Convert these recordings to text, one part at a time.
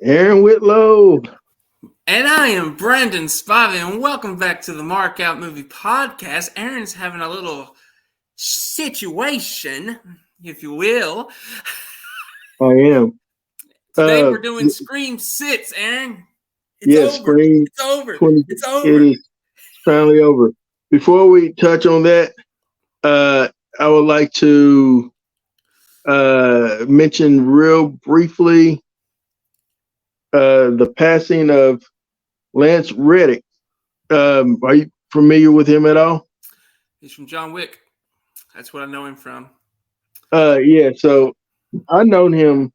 Aaron Whitlow. And I am Brandon Spivey, and welcome back to the Mark Out Movie Podcast. Aaron's having a little situation, if you will. I am. Today we're doing Scream 6, Aaron. It's yeah, over. Scream It's over. 20. It's over. It is finally over. Before we touch on that, I would like to mention real briefly the passing of Lance Reddick. Are you familiar with him at all? He's from John Wick. That's what I know him from. Yeah, so I known him.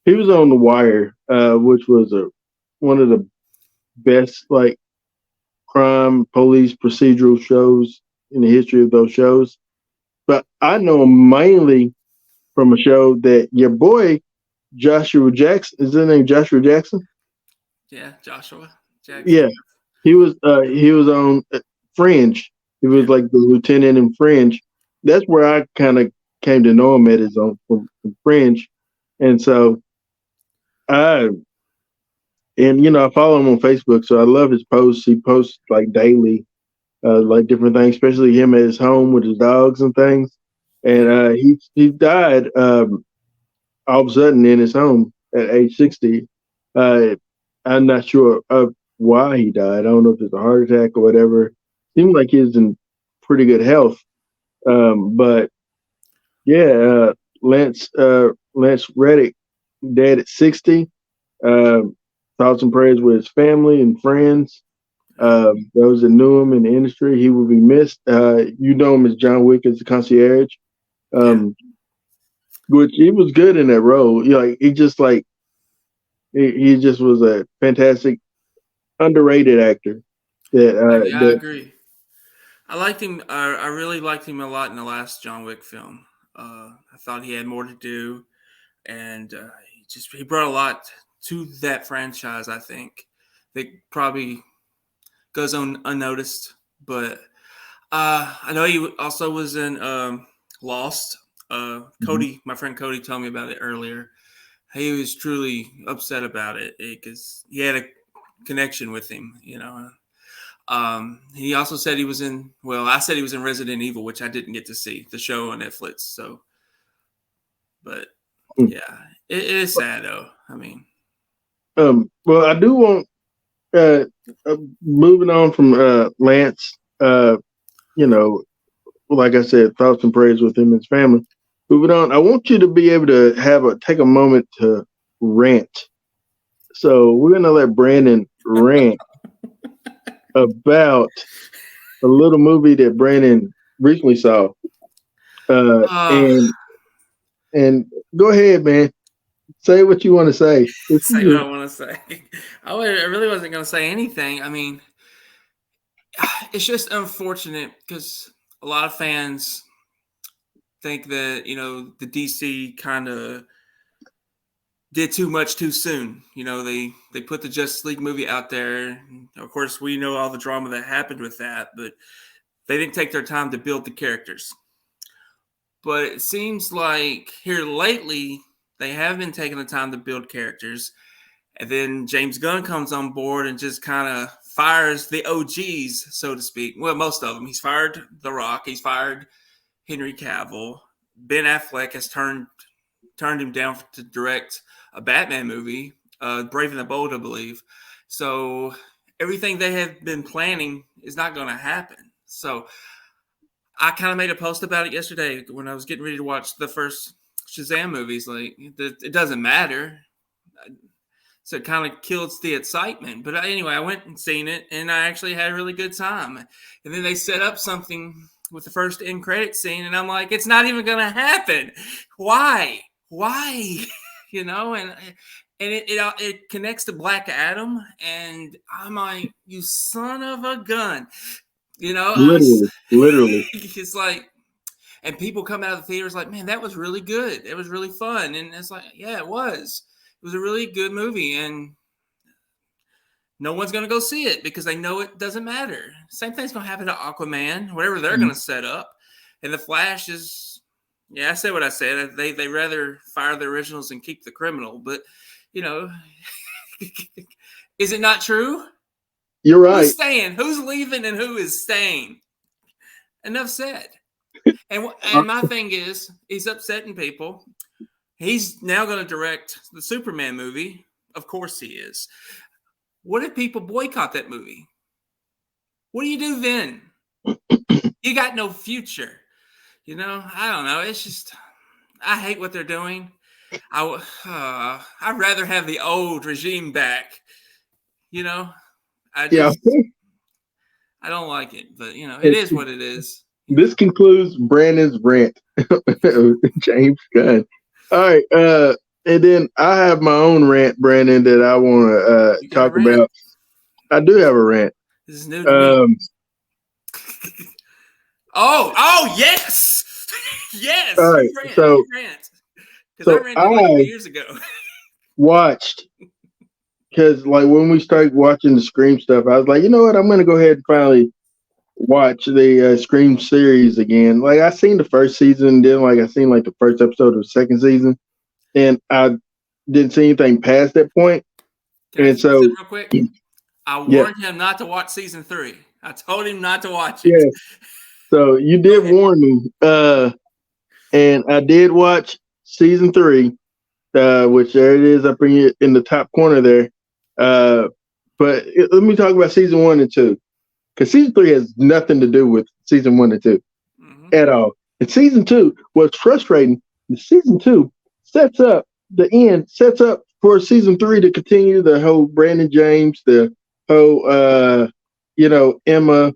He was on The Wire, which was one of the best crime police procedural shows in the history of those shows. But I know him mainly from a show that your boy Joshua Jackson, is his name Joshua Jackson? Yeah, Joshua Jackson. Yeah, he was on Fringe. He was like the lieutenant in Fringe. That's where I kind of came to know him at his own from Fringe, and so I follow him on Facebook, so I love his posts. He posts like daily, like different things, especially him at his home with his dogs and things. And he died all of a sudden in his home at age 60. I'm not sure of why he died. I don't know if it's a heart attack or whatever. Seemed like he's in pretty good health. But yeah, Lance Reddick dead at 60. Thoughts and prayers with his family and friends. Those that knew him in the industry, he will be missed. You know him as John Wick as the concierge, which he was good in that role. He just he just was a fantastic, underrated actor. I agree. I liked him. I really liked him a lot in the last John Wick film. I thought he had more to do, and he brought a lot to that franchise. I think that probably goes on unnoticed, but I know he also was in Lost. Cody, my friend Cody, told me about it earlier. He was truly upset about it because he had a connection with him, He also said he was in. Well, I said he was in Resident Evil, which I didn't get to see the show on Netflix. So, but yeah, it is sad though. I mean, well, I do want moving on from Lance. Like I said, thoughts and prayers with him and his family. Moving on, I want you to be able to take a moment to rant. So we're gonna let Brandon rant about a little movie that Brandon recently saw. And go ahead, man. Say what you want to say. Say what I want to say. I really wasn't going to say anything. I mean, it's just unfortunate because a lot of fans think that, the DC kind of did too much too soon. They put the Justice League movie out there. Of course, we know all the drama that happened with that, but they didn't take their time to build the characters. But it seems like here lately, they have been taking the time to build characters. And then James Gunn comes on board and just kind of fires the OGs, so to speak. Well, most of them. He's fired The Rock. He's fired Henry Cavill. Ben Affleck has turned him down to direct a Batman movie, Brave and the Bold, I believe. So everything they have been planning is not going to happen. So I kind of made a post about it yesterday when I was getting ready to watch the first Shazam movies. Like, it doesn't matter. So it kind of kills the excitement. But anyway, I went and seen it, and I actually had a really good time. And then they set up something with the first end credit scene, and I'm like, it's not even going to happen. Why? And it connects to Black Adam, and I'm like, you son of a gun. Literally. It's like, and people come out of the theaters like, man, that was really good. It was really fun. And it's like, yeah, it was. It was a really good movie. And no one's going to go see it because they know it doesn't matter. Same thing's going to happen to Aquaman, whatever they're going to set up. And The Flash is, I said what I said. They rather fire the originals and keep the criminal. But, Is it not true? You're right. Who's staying? Who's leaving? And who is staying? Enough said. And my thing is, he's upsetting people. He's now going to direct the Superman movie. Of course he is. What if people boycott that movie? What do you do then? You got no future. You know, I don't know. It's just, I hate what they're doing. I'd rather have the old regime back. You know, I don't like it, but you know, it is what it is. This concludes Brandon's rant. James Gunn. All right, and then I have my own rant, Brandon, that I want to talk about. I do have a rant. This is new to me. Oh, yes, yes. All right, rant. So I ran years ago. Watched because like when we started watching the Scream stuff, I was like, you know what, I'm gonna go ahead and finally watch the Scream series again. Like I seen the first season, then like I seen like the first episode of the second season, and I didn't see anything past that point. And so, real quick, I warned him not to watch season 3. I told him not to watch it. Yeah. So you did warn me, and I did watch season 3, which there it is. I bring it in the top corner there. But let me talk about season 1 and 2. Because season 3 has nothing to do with season 1 and 2 at all. And season 2, what's frustrating is season 2 sets up for season 3 to continue the whole Brandon James, the whole, Emma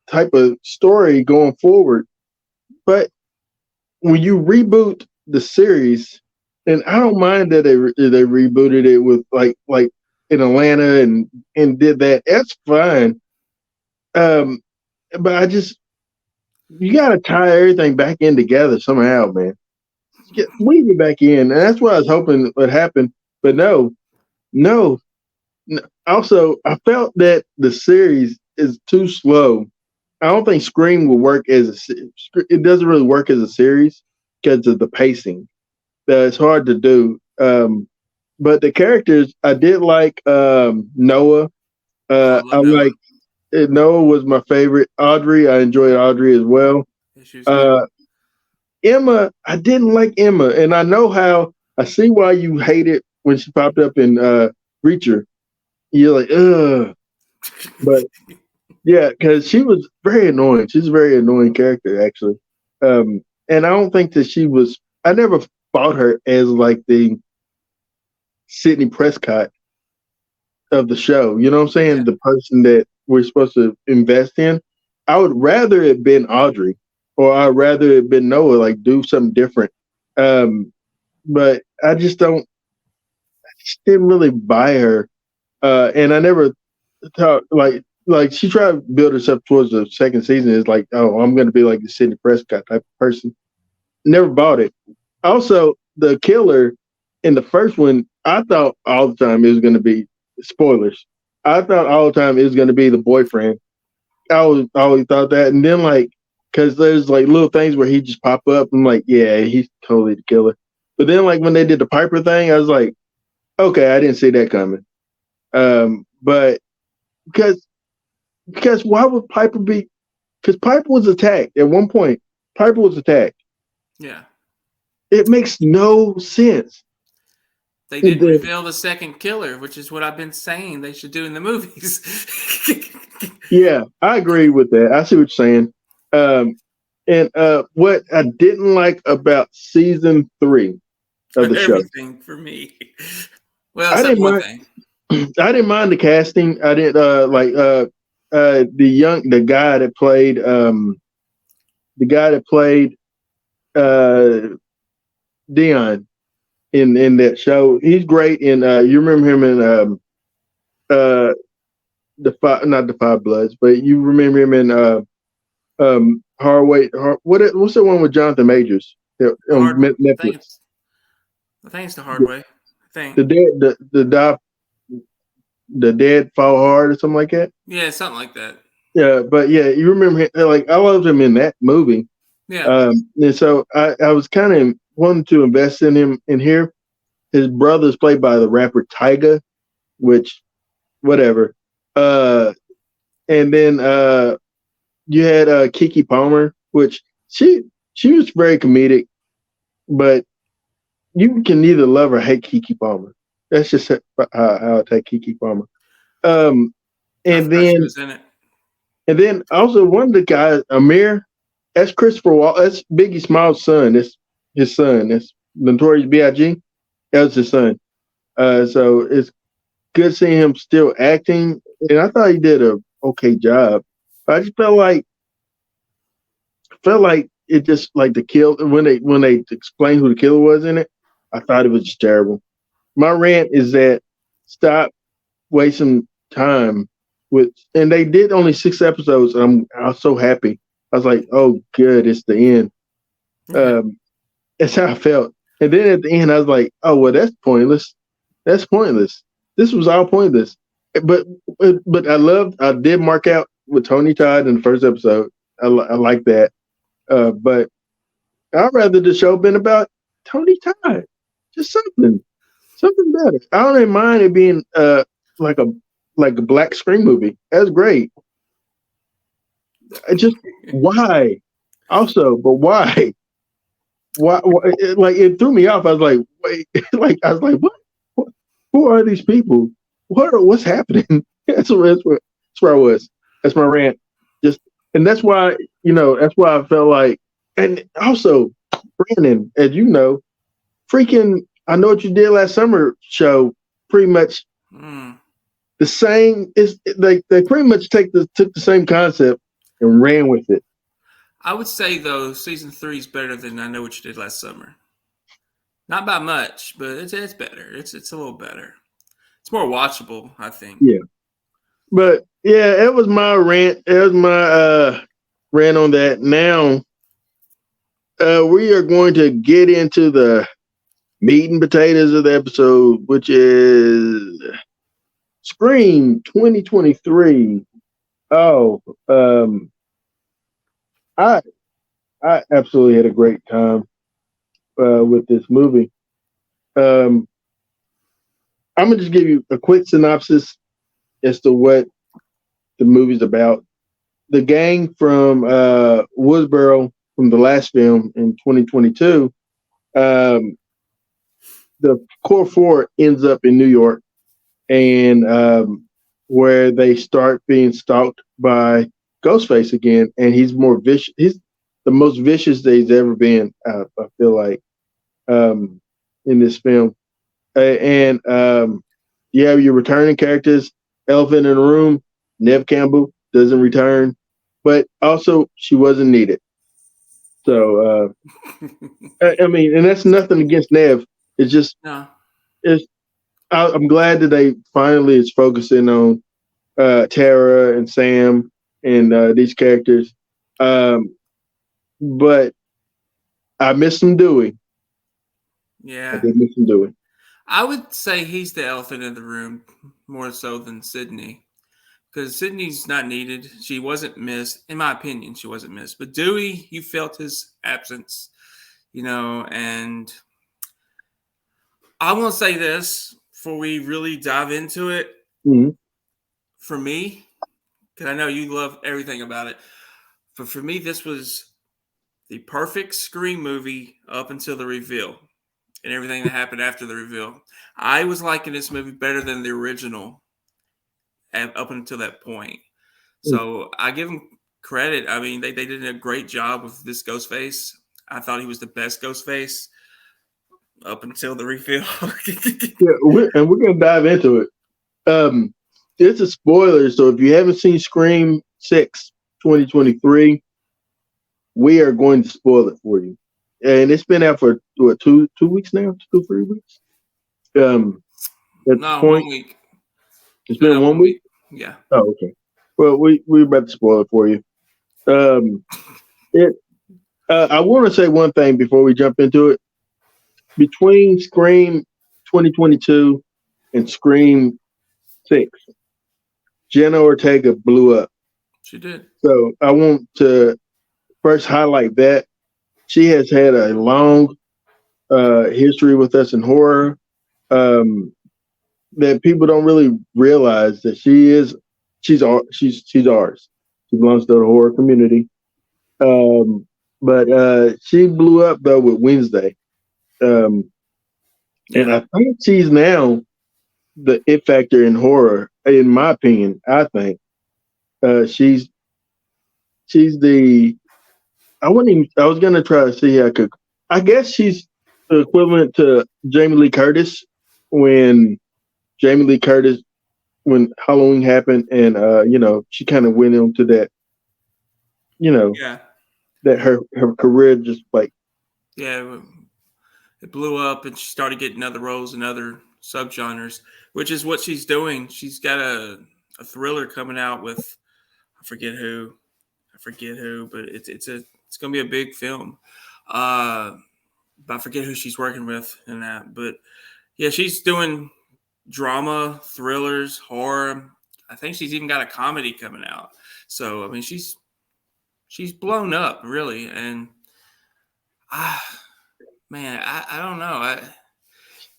type of story going forward. But when you reboot the series, and I don't mind that they rebooted it with like in Atlanta and did that. That's fine. But you got to tie everything back in together somehow, man. Weave it back in. And that's what I was hoping would happen. But no. Also, I felt that the series is too slow. I don't think Scream will work it doesn't really work as a series because of the pacing. It's hard to do. But the characters, I did like Noah. Noah was my favorite. Audrey, I enjoyed Audrey as well. Emma, I didn't like Emma, and I know how. I see why you hate it when she popped up in Reacher. You're like, ugh. But yeah, because she was very annoying. She's a very annoying character, actually. And I don't think that she was. I never thought her as like the Sidney Prescott of the show. You know what I'm saying? Yeah. The person that we're supposed to invest in. I would rather it been Audrey, or I'd rather it been Noah, like do something different. But I just didn't really buy her. And I never thought like she tried to build herself towards the second season. It's like, oh, I'm going to be like the Sidney Prescott type of person. Never bought it. Also, the killer in the first one, I thought all the time it was going to be spoilers. I thought all the time it was going to be the boyfriend. I always thought that. And then because there's like little things where he just pop up. I'm like, yeah, he's totally the killer. But then when they did the Piper thing, I was like, okay, I didn't see that coming. But because why would Piper be? Because Piper was attacked at one point. Piper was attacked. Yeah. It makes no sense. They didn't reveal the second killer, which is what I've been saying they should do in the movies. Yeah, I agree with that. I see what you're saying. And what I didn't like about season 3 of the show. Everything for me. Well, I didn't mind the casting. I didn't the guy that played Dion in that show. He's great. And you remember him in not the Five Bloods, but you remember him in what's the one with Jonathan Majors on Netflix? I think it's The Hard Way. I think the dead fall hard or something like that. Yeah, something like that. Yeah, but yeah, you remember him, I loved him in that movie. Yeah. And so I was kind of wanting to invest in him in here. his brother's played by the rapper Tyga, which whatever. And then you had Kiki Palmer, which she was very comedic, but you can neither love or hate Kiki Palmer. That's just how I take Kiki Palmer. And then also one of the guys, Amir, that's Christopher Wall. That's Biggie Smalls' son. That's his son. That's Notorious B.I.G. That was his son. So it's good seeing him still acting, and I thought he did a okay job. I just felt like it just like the kill when they explained who the killer was in it. I thought it was just terrible. My rant is that stop wasting time with, and they did only 6 episodes, and I was so happy. I was like, oh, good, it's the end. That's how I felt. And then at the end, I was like, oh, well, that's pointless. That's pointless. This was all pointless. But I did mark out with Tony Todd in the first episode. I like that. But I'd rather the show been about Tony Todd. Just something better. I don't even mind it being like a black screen movie. That's great. Just why? Also, but why? Why? It threw me off. I was like, wait. What? Who are these people? What's happening? That's where I was. That's my rant. And that's why I felt like, and also Brandon, as you know, freaking I Know What You Did Last Summer show pretty much the same. Is like they pretty much took the same concept and ran with it. I would say though, season 3 is better than I Know What You Did Last Summer. Not by much, but it's better. It's a little better. It's more watchable, I think. Yeah. But yeah, it was my rant. It was my rant on that. Now we are going to get into the meat and potatoes of the episode, which is Scream 2023. Oh, I absolutely had a great time with this movie. I'm gonna just give you a quick synopsis as to what the movie's about. The gang from Woodsboro from the last film in 2022, the core 4 ends up in New York, and where they start being stalked by Ghostface again, and he's more vicious. He's the most vicious that he's ever been. I feel like in this film, and you have your returning characters. Elephant in the room, Nev Campbell doesn't return, but also she wasn't needed. So I mean, and that's nothing against Nev. It's just I'm glad that they finally is focusing on Tara and Sam and these characters. But I miss him Dewey. Yeah, I did miss him Dewey. I would say he's the elephant in the room more so than Sydney, because Sydney's not needed. She wasn't missed, in my opinion. She wasn't missed, but Dewey, you felt his absence, and I want to say this before we really dive into it. Mm-hmm. For me, because I know you love everything about it, but for me, this was the perfect Scream movie up until the reveal and everything that happened after the reveal. I was liking this movie better than the original up until that point. So I give them credit. I mean, they did a great job with this Ghostface. I thought he was the best Ghostface up until the reveal. Yeah, and we're going to dive into it. It's a spoiler, so if you haven't seen Scream 6 2023, we are going to spoil it for you. And it's been out for what, 2 weeks now? 3 weeks? No, 1 week. It's been 1 week? Yeah. Oh, okay. Well, we're about to spoil it for you. I want to say one thing before we jump into it. Between Scream 2022 and Scream 6, Jenna Ortega blew up. She did. So I want to first highlight that. She has had a long history with us in horror. that people don't really realize that she's ours. She belongs to the horror community. But she blew up though with Wednesday. Um, and Yeah. I think she's now the it factor in horror, in my opinion. I think she's the. I wouldn't even. I was gonna try to see how I could. I guess she's the equivalent to Jamie Lee Curtis when Jamie Lee Curtis when Halloween happened, and she kind of went into that. Yeah. That her career just like Yeah. It blew up and she started getting other roles in other subgenres, which is what she's doing. She's got a thriller coming out with I forget who. But it's gonna be a big film. But I forget who she's working with in that. But yeah, she's doing drama, thrillers, horror. I think she's even got a comedy coming out. So I mean, she's blown up really, and ah, man, I don't know.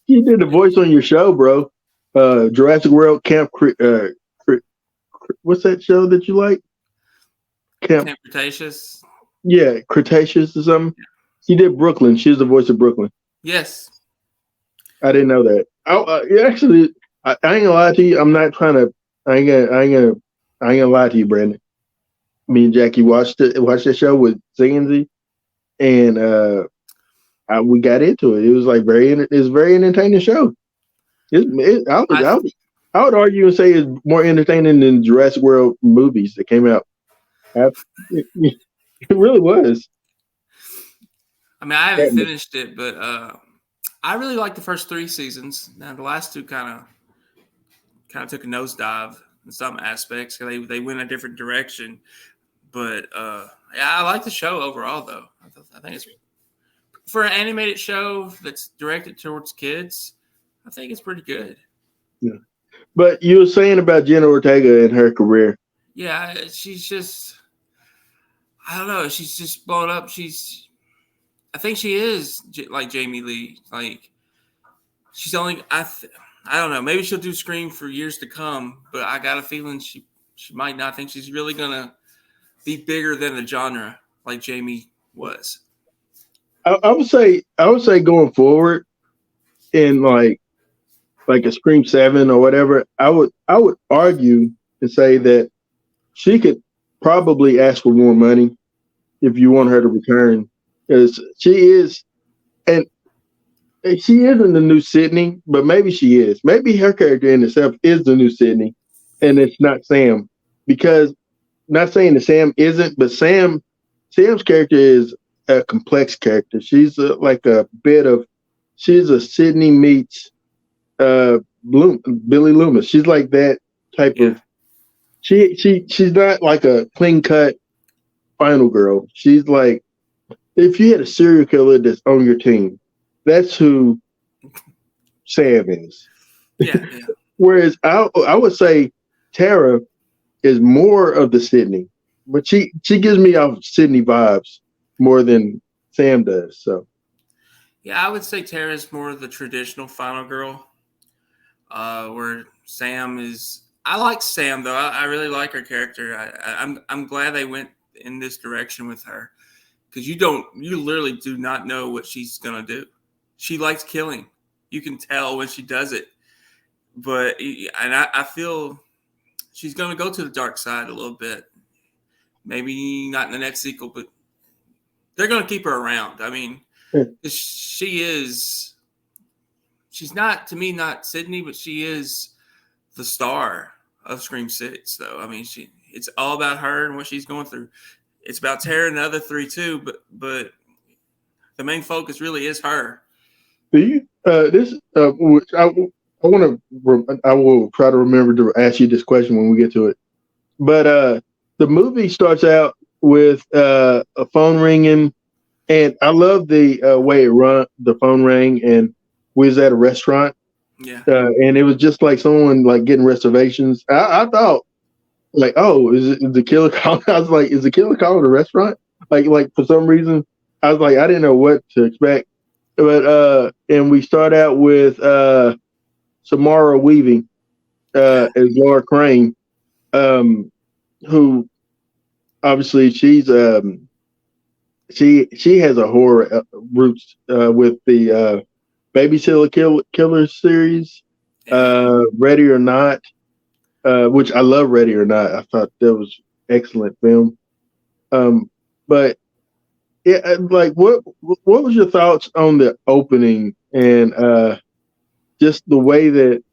you did the voice on your show, bro. Jurassic World Camp. What's that show that you like? Camp. Camp Cretaceous. Yeah, Cretaceous or something. She did Brooklyn. She's the voice of Brooklyn. Yes. I didn't know that. Actually, I ain't gonna lie to you. I'm not trying to. I ain't gonna lie to you, Brandon. Me and Jackie watched the show with Zanzi, and we got into it. It was like it's a very entertaining show. I would argue and say it's more entertaining than Jurassic World movies that came out. It really was. I mean, I haven't finished it, but I really like the first 3 seasons. Now the last 2 kind of took a nosedive in some aspects. They went a different direction, but yeah, I like the show overall. Though I think it's for an animated show that's directed towards kids. I think it's pretty good. Yeah. But you were saying about Jenna Ortega and her career. Yeah, she's just. I don't know. She's just blown up. I think she is like Jamie Lee. Like she's only. I don't know. Maybe she'll do Scream for years to come, but I got a feeling she might not think she's really gonna be bigger than the genre like Jamie was. I would say going forward in like a Scream 7 or whatever, I would argue and say that she could probably ask for more money if you want her to return, because she is, and she isn't the new Sydney, but maybe she is. Maybe her character in itself is the new Sydney, and it's not Sam. Because not saying that Sam isn't, but Sam's character is a complex character. She's she's a Sydney meets Billy Loomis. She's like that type of. She's not like a clean cut final girl. She's like, if you had a serial killer that's on your team, that's who Sam is. Yeah. Whereas I would say Tara is more of the Sydney, but she gives me off Sydney vibes more than Sam does. So yeah, I would say Tara's more of the traditional final girl, where Sam is. I like Sam though. I really like her character. I'm glad they went in this direction with her, because you literally do not know what she's gonna do. She likes killing. You can tell when she does it, but I feel she's gonna go to the dark side a little bit. Maybe not in the next sequel, but they're gonna keep her around. I mean, she's not, to me, not Sydney, but she is the star of Scream 6, though. I mean, it's all about her and what she's going through. It's about Tara and the other 3 too, but the main focus really is her. Do you which I will try to remember to ask you this question when we get to it. But the movie starts out with a phone ringing, and I love the way the phone rang, and we was at a restaurant. Yeah. And it was just like someone like getting reservations. I thought like, oh, is the killer calling? I was like, is the killer calling the restaurant? Like for some reason, I was like, I didn't know what to expect. But and we start out with Samara Weaving Yeah. as Laura Crane, who obviously she has a horror roots with the Killer series, Yeah. Ready or Not, which I love. Ready or Not, I thought that was excellent film. But yeah, like what was your thoughts on the opening and just the way that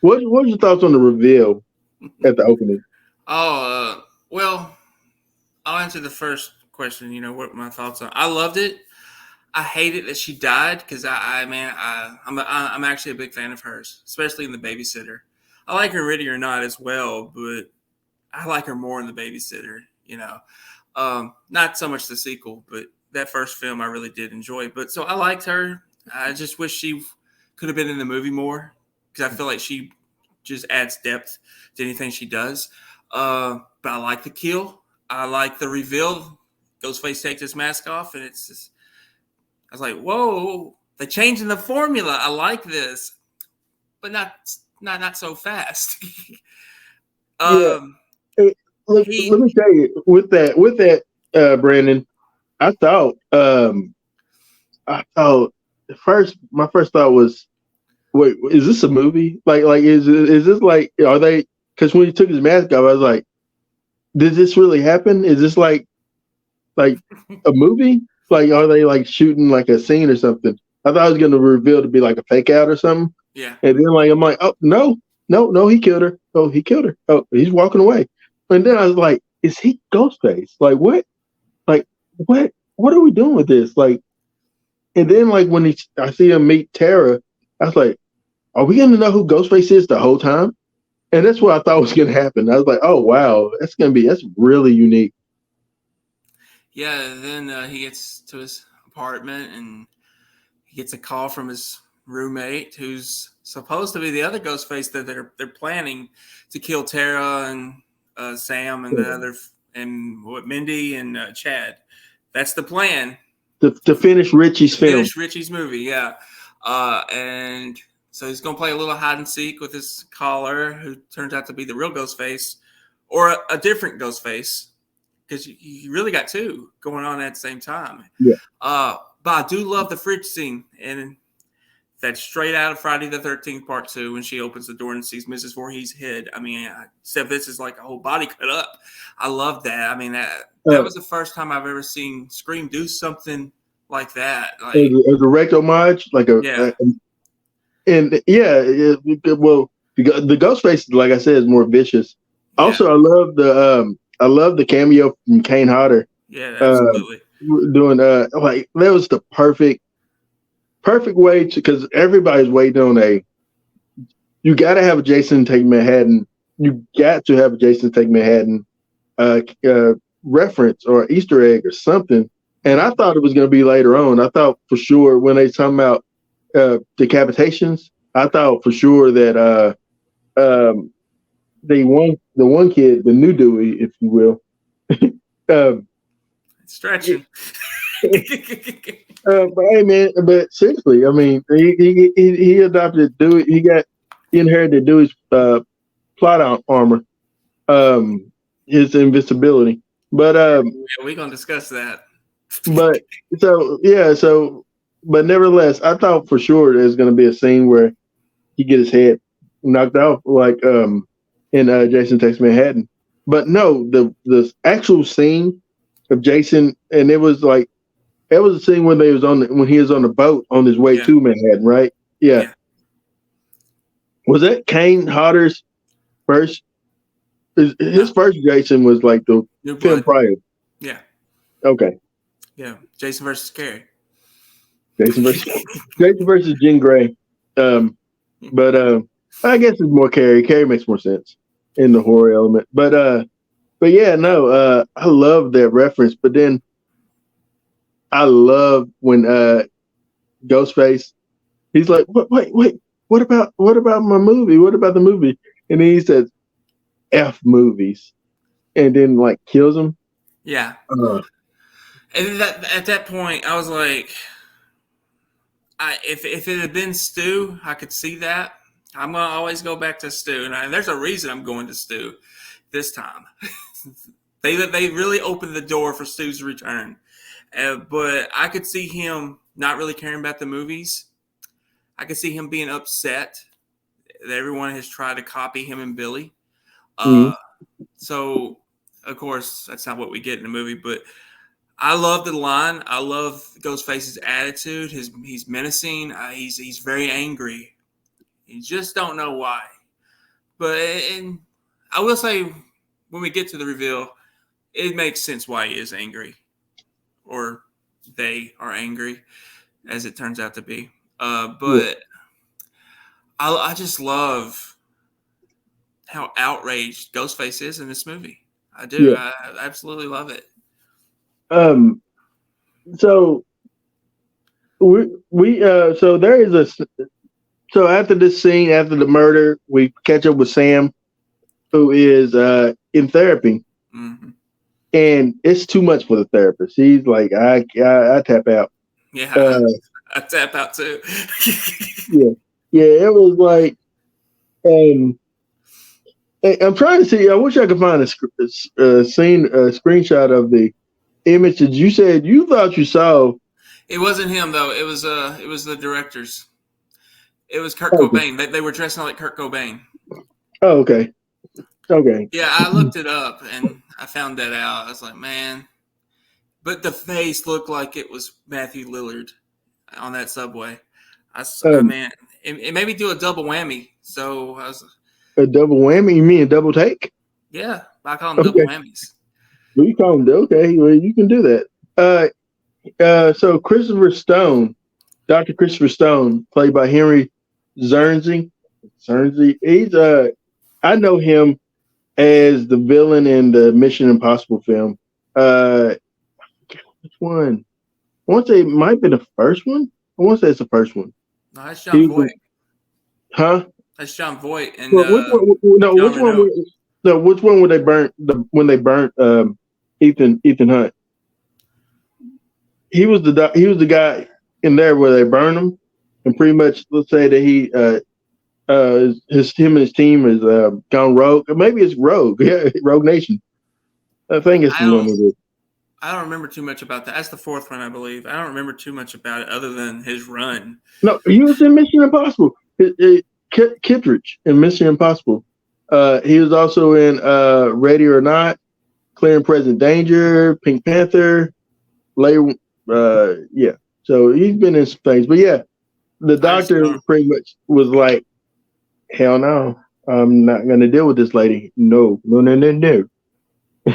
what was your thoughts on the reveal at the opening? Oh, well, I'll answer the first question. You know what my thoughts are. I loved it. I hated that she died because I'm actually a big fan of hers, especially in The Babysitter. I like her Ready or Not as well, but I like her more in The Babysitter. You know, not so much the sequel, but that first film I really did enjoy. But so I liked her. I just wish she could have been in the movie more because I feel like she just adds depth to anything she does. But I like the kill. I like the reveal. Ghostface takes his mask off, and it's just, I was like, whoa, they're changing the formula. I like this, but not so fast. Yeah, um, Hey, let he me tell you with that Brandon, I thought first my first thought was, wait, is this a movie? Like is this like, are they? Because when he took his mask off, I was like, did this really happen? Is this like a movie? Like, are they like shooting like a scene or something? I thought it was going to reveal to be like a fake out or something. yeah. And then like I'm like, oh no, no, no, he killed her. Oh, he killed her. Oh, he's walking away. And then I was like, is he Ghostface? Like what? Like what are we doing with this? Like, and then like when I see him meet Tara, I was like, are we gonna know who Ghostface is the whole time? And that's what I thought was gonna happen. I was like, oh wow, that's really unique. Yeah, then he gets to his apartment and he gets a call from his roommate, who's supposed to be the other Ghostface that they're planning to kill Tara and Sam and the other and what Mindy and Chad. That's the plan To finish Richie's to film. finish Richie's movie. Yeah, and so he's gonna play a little hide and seek with his caller, who turns out to be the real Ghostface or a different Ghostface because you really got two going on at the same time. Yeah. But I do love the fridge scene, and that's straight out of Friday the 13th Part 2 when she opens the door and sees Mrs. Voorhees' head. I mean, except this is like a whole body cut up. I love that. I mean, that Uh, was the first time I've ever seen Scream do something like that. as, Like, a direct homage, like yeah, and yeah, well, the Ghostface, like I said, is more vicious. yeah, Also, I love the cameo from Kane Hodder, yeah, uh, absolutely. doing like that was the perfect way to, because everybody's waiting on you got to have a Jason Take Manhattan. You got to have a Jason Take Manhattan uh, uh, reference or Easter egg or something. And I thought it was going to be later on. I thought for sure when they talking about decapitations, I thought for sure that the one kid, the new Dewey, if you will, um, It's stretching. but hey man, but seriously, I mean, he adopted Dewey. He inherited Dewey's plot armor, his invincibility. But Yeah, we're gonna discuss that. but so yeah, so but nevertheless, I thought for sure there's going to be a scene where he get his head knocked off, like in Jason Takes Manhattan. But no, the actual scene of Jason, and it was a scene when when he was on the boat on his way Yeah, to Manhattan, right? Yeah. yeah. Was that Kane Hodder's first? His No, first Jason was like the New film Blood. prior. Yeah, Okay, yeah. Jason versus Carrie. Jason versus Jason versus Jean Grey. But I guess it's more Carrie. Carrie makes more sense in the horror element. But yeah, no, I love that reference. But then I love when Ghostface, he's like, wait, what about my movie? What about the movie? And then he says, F movies, and then like kills him. Yeah. Uh, And at that point, I was like, if it had been Stu, I could see that I'm gonna always go back to Stu, and there's a reason I'm going to Stu this time. They really opened the door for Stu's return, but I could see him not really caring about the movies. I could see him being upset that everyone has tried to copy him and Billy. Mhm. So, of course, that's not what we get in the movie, but I love the line. I love Ghostface's attitude. He's menacing. He's very angry. You just don't know why. But and I will say, when we get to the reveal, it makes sense why he is angry, or they are angry, as it turns out to be. Yeah, But I just love how outraged Ghostface is in this movie. I do. yeah. I absolutely love it. Um, so so there is so after this scene, after the murder, we catch up with Sam, who is in therapy, Mm-hmm. and it's too much for the therapist. He's like, I tap out. Yeah, Uh, I tap out too. yeah, yeah. It was like, um, I'm trying to see. I wish I could find a screenshot of the image that you said you thought you saw. It wasn't him though. It was the directors. It was Kurt Okay. Cobain. They were dressing like Kurt Cobain. Oh, okay. Okay. Yeah, I looked it up and I found that out. I was like, man, but the face looked like it was Matthew Lillard on that subway. I Um, mean, it made me do a double whammy. So I was, a double whammy? You mean a double take? yeah, I call them double Okay. whammies. We call him. Okay. Well, you can do that. So Christopher Stone, Dr. Christopher Stone, played by Henry Czerny. Czerny. I know him as the villain in the Mission Impossible film. Which one? I want to say it might be the first one. I want to say it's the first one. No, that's He John was, Voight. huh? That's John Voight and Well, which one? No, John which one? Renault. No, which one would they burn? When they burnt Ethan Hunt? He was the guy in there where they burned him, and pretty much let's say that him and his team is gone rogue. Maybe it's Rogue. Yeah, Rogue Nation. I think it's I the one don't with it. I don't remember too much about that. That's the fourth one, I believe. I don't remember too much about it other than his run. No, he was in Mission Impossible. Kittredge in Mission Impossible. He was also in Ready or Not, Clear and Present Danger, Pink Panther. Later, yeah. So he's been in some things, but yeah, the I just doctor don't. pretty much was like, "Hell no, I'm not going to deal with this lady. No, no, no, no, no."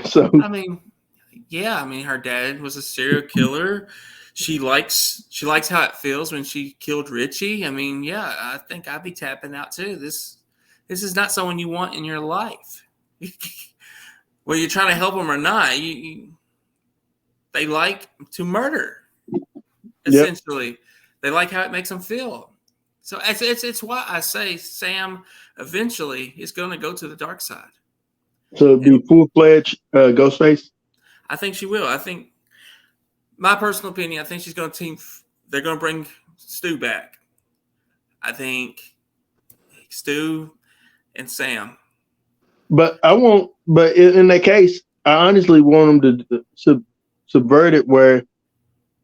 So I mean, yeah. I mean, her dad was a serial killer. She likes how it feels when she killed Richie. I mean, yeah. I think I'd be tapping out too. This is not someone you want in your life. Whether you're trying to help them or not, they like to murder. yep. Essentially, they like how it makes them feel. So it's why I say Sam eventually is going to go to the dark side. So it'd be full fledged Ghostface. I think she will. I think, my personal opinion, I think she's going to team. They're going to bring Stu back. I think Stu and Sam. But I won't. But in that case, I honestly want them to subvert it where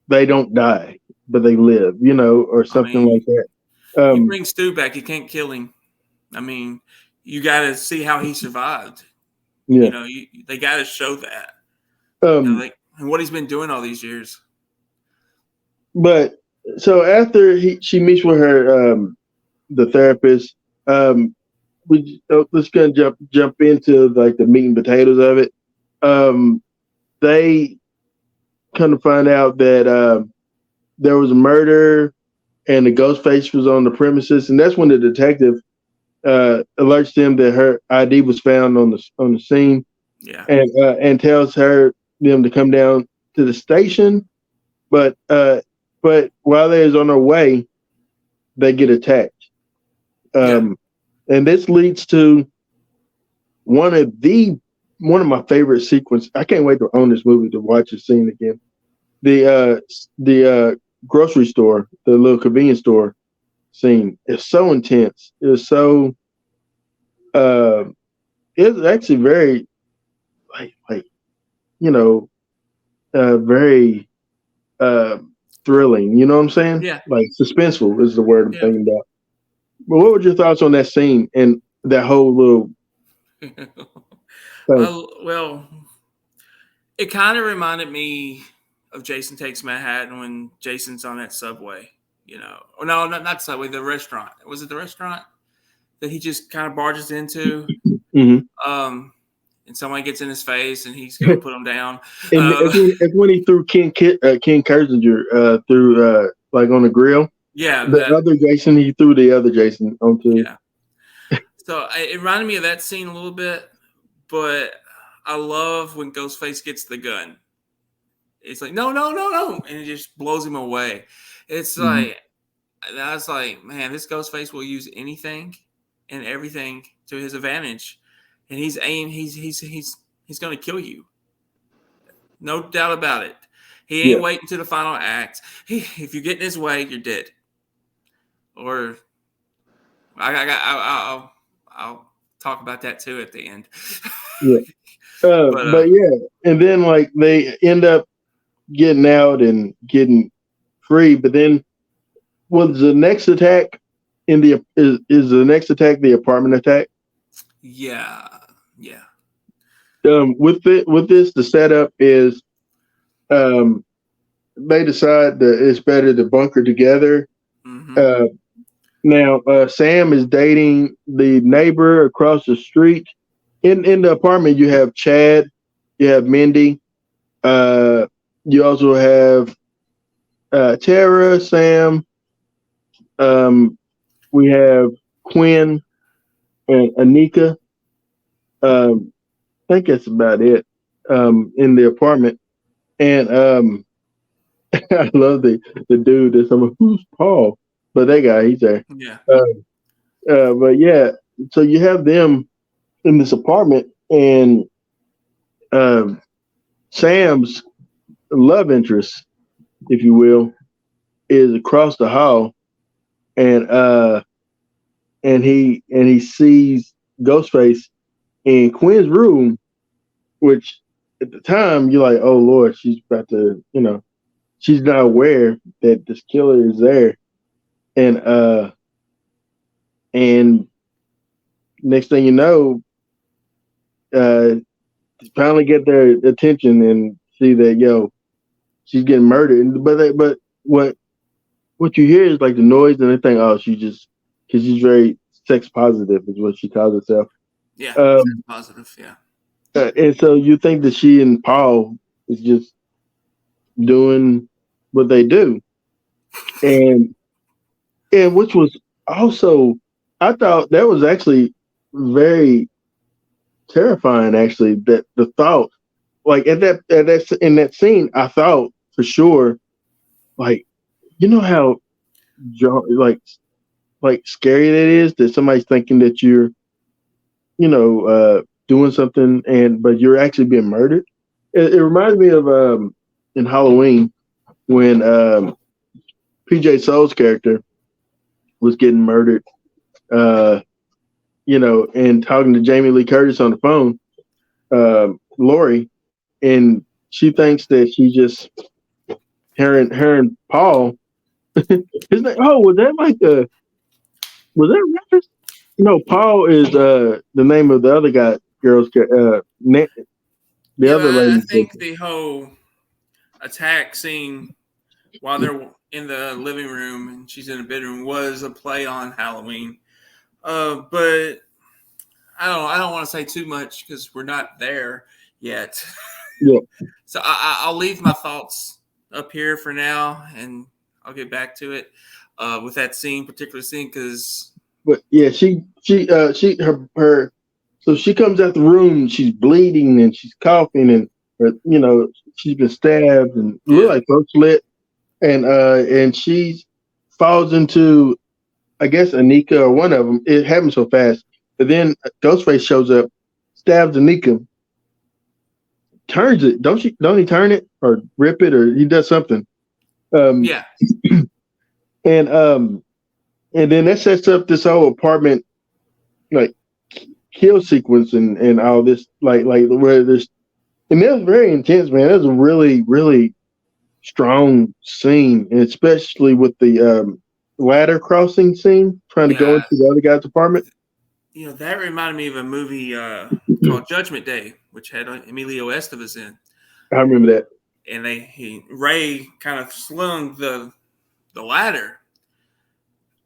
they don't die, but they live. Or I something mean, like that. you bring Stu back, you can't kill him. I mean, you got to see how he survived. Yeah. They got to show that. And what he's been doing all these years. But so after she meets with her the therapist, let's gonna jump into like the meat and potatoes of it. They kind of find out that there was a murder and the ghost face was on the premises, and that's when the detective alerts them that her ID was found on the scene. Yeah. And tells them to come down to the station, but while they're on their way, they get attacked. And this leads to one of my favorite sequences. I can't wait to own this movie to watch the scene again. The grocery store, the little convenience store. scene is so intense. It's so uh, it's actually very like you know very uh, thrilling. You know what I'm saying? Yeah. Like suspenseful is the word I'm Yeah. thinking about. But what were your thoughts on that scene and that whole little thing? Well, it kind of reminded me of Jason Takes Manhattan when Jason's on that subway. Oh, no, not subway, the restaurant. Was it the restaurant that he just kind of barges into? Mm-hmm. Um, and somebody gets in his face and he's going to put him down. And it's when he threw Ken Kirzinger through like on the grill. Yeah, The other Jason, he threw the other Jason onto. yeah. So it reminded me of that scene a little bit, but I love when Ghostface gets the gun. It's like, no, no, no, no. And it just blows him away. It's like, I was like, man, this Ghostface will use anything and everything to his advantage. And he's going to kill you. No doubt about it. He ain't waiting to the final act. If you get in his way, you're dead. Or I'll talk about that too at the end. Yeah. But yeah, and then like they end up getting out and getting free. But then was the next attack is the next attack the apartment attack? Yeah. With this, the setup is they decide that it's better to bunker together. Mm-hmm. Now Sam is dating the neighbor across the street. In the apartment, you have Chad, you have Mindy, you also have Tara, Sam. We have Quinn and Anika. I think that's about it in the apartment. And I love the dude that's who's Paul, but that guy, he's there. Yeah. But yeah, so you have them in this apartment, and Sam's love interest, if you will, is across the hall, and he sees Ghostface in Quinn's room, which at the time you're like, oh Lord, she's about to, she's not aware that this killer is there, and next thing you know, finally get their attention and see that she's getting murdered. But what you hear is like the noise and they think, oh, because she's very sex positive is what she calls herself. Yeah, positive. Yeah. And so you think that she and Paul is just doing what they do, and which was also, I thought that was actually very terrifying. Actually, that the thought, like in that scene, I thought for sure, like how like scary that is that somebody's thinking that you're doing something but you're actually being murdered. It reminds me of in Halloween when PJ Soul's character was getting murdered, and talking to Jamie Lee Curtis on the phone, Lori, and she thinks that she just her and Paul. His name, was that Rufus? No, Paul is the name of the other guy. Other lady. I think the whole attack scene while they're in the living room and she's in the bedroom was a play on Halloween. But I don't want to say too much because we're not there yet. Yeah. So I'll leave my thoughts up here for now, and I'll get back to it with that particular scene, because. But yeah, so she comes out the room, she's bleeding and she's coughing and she's been stabbed and look like throat slit, and she falls into, I guess, Anika or one of them. It happened so fast, but then Ghostface shows up, stabs Anika, turns it. Don't he turn it or rip it or he does something? Yeah. And and then that sets up this whole apartment like kill sequence and all this like where there's and that was very intense, man. That was a really strong scene, and especially with the ladder crossing scene, trying to go Yeah, into the other guy's apartment. that reminded me of a movie called Judgment Day, which had Emilio Estevez in, I remember that. and Ray kind of slung the ladder.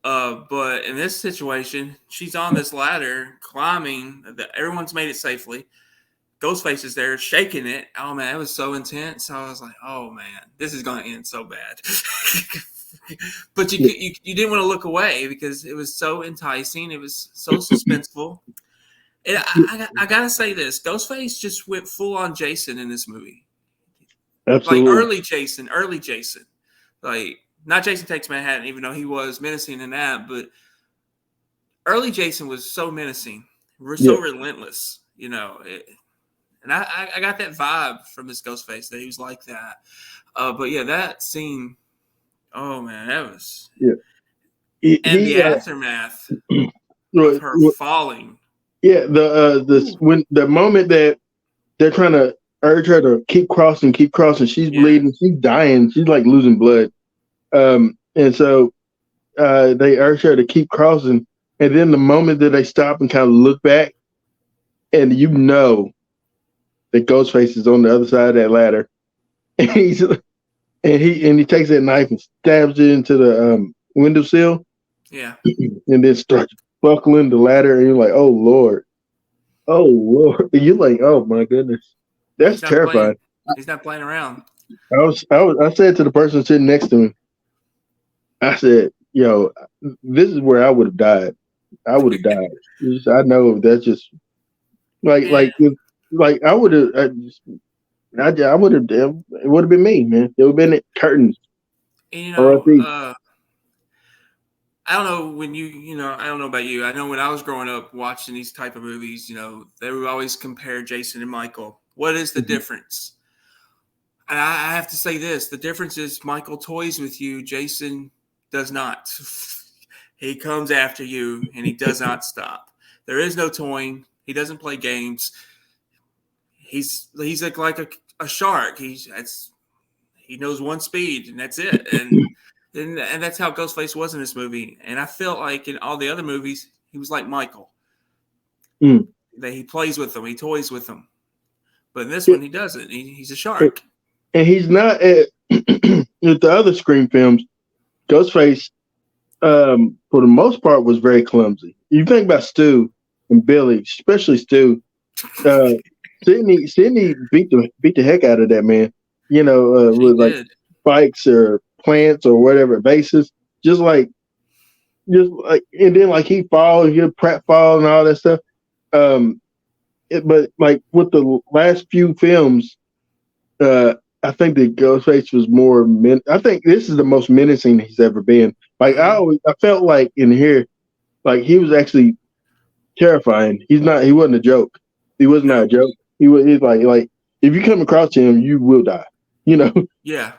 But in this situation, she's on this ladder climbing. Everyone's made it safely. Ghostface is there shaking it. Oh man, it was so intense. I was like, oh man, this is going to end so bad. But you didn't want to look away because it was so enticing. It was so suspenseful. And I gotta say this: Ghostface just went full on Jason in this movie. Like Absolutely. early Jason, like not Jason Takes Manhattan, even though he was menacing in that, but early Jason was so menacing, so relentless, and I got that vibe from this Ghostface that he was like that. But yeah, that scene, oh man, that was, and the aftermath of her falling. Yeah, the when the moment that they're trying to urge her to keep crossing, she's bleeding, she's dying, she's like losing blood. And so they urge her to keep crossing, and then the moment that they stop and kind of look back, and that Ghostface is on the other side of that ladder, and he takes that knife and stabs it into the windowsill, and then starts buckling the ladder, and you're like, oh Lord, and you're like, oh my goodness, that's terrifying. He's not playing around. I said to the person sitting next to him, I said, yo, this is where I would have died. I would have died. I know that's just like I would have. I would have. It would have been me, man. It would have been curtains. I don't know I don't know about you. I know when I was growing up watching these type of movies, they would always compare Jason and Michael. What is the difference? And I have to say this: the difference is Michael toys with you, Jason does not. He comes after you, and he does not stop. There is no toying. He doesn't play games. He's like a shark. He knows one speed, and that's it. And that's how Ghostface was in this movie. And I felt like in all the other movies, he was like Michael. That he plays with them, he toys with them. But in this one, he doesn't. He's a shark. And he's not with the other Scream films. Ghostface, for the most part, was very clumsy. You think about Stu and Billy, especially Stu. Sidney beat the heck out of that man. With like spikes or plants or whatever bases, just like, and then like he fall, he'll pratfall and all that stuff. But like with the last few films, I think that Ghostface was more. I think this is the most menacing he's ever been. Like I felt like in here, like he was actually terrifying. He wasn't a joke. He was not a joke. He's like if you come across him, you will die. Yeah.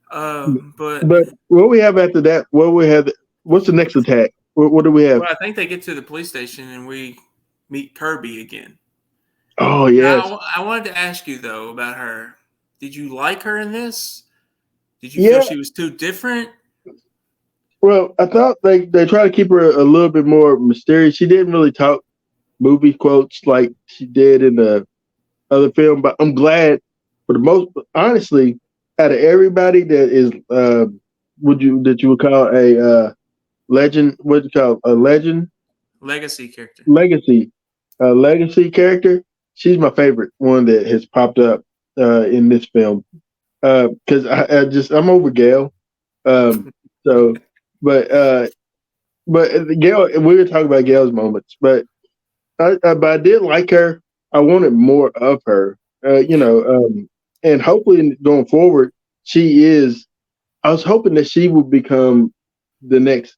But what we have after that? What's the next attack? What do we have? Well, I think they get to the police station and we meet Kirby again. Oh yes. I wanted to ask you though about her. Did you like her in this? Did you feel she was too different? Well, I thought they try to keep her a little bit more mysterious. She didn't really talk movie quotes like she did in the other film, but I'm glad for the most. Honestly, out of everybody that is, that you would call a legend? What do you call a legend? Legacy character. Legacy character. She's my favorite one that has popped up in this film because I'm over Gail. But Gail, we were talking about Gail's moments, but I did like her. I wanted more of her, and hopefully going forward, I was hoping that she would become the next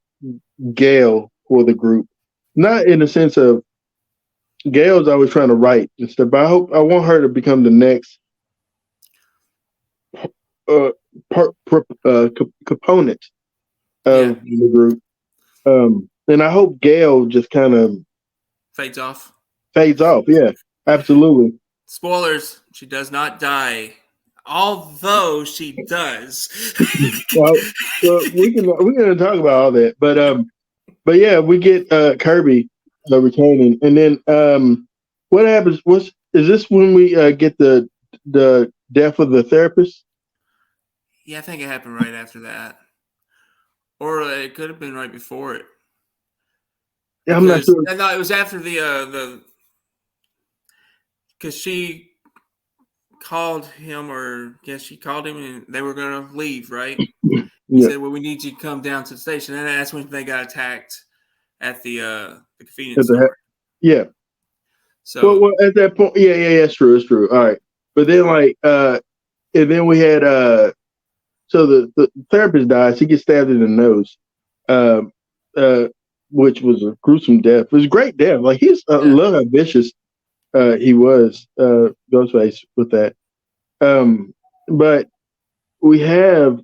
Gail for the group, not in the sense of Gail's always trying to write and stuff, but I want her to become the next component Yeah. of the group. And I hope Gail just kind of Fades off. fades off. Yeah, absolutely. Spoilers, she does not die. Although she does. Well, we're gonna talk about all that, but yeah, we get Kirby returning, and then what happens? Is this when we get the death of the therapist? Yeah, I think it happened right after that. Or it could have been right before it. Yeah, I'm not Because sure. no, it was after the because she called him, or yes, she called him, and they were gonna leave. Right? He Yeah, said, "Well, we need you to come down to the station," and that's when they got attacked at the at convenience the store. yeah. So At that point, yeah, it's true, it's true. All right, but then and then we had so the therapist dies. He gets stabbed in the nose, um, uh, which was a gruesome death. It was a great death. Like I yeah, love how vicious he was, Ghostface with that. But we have,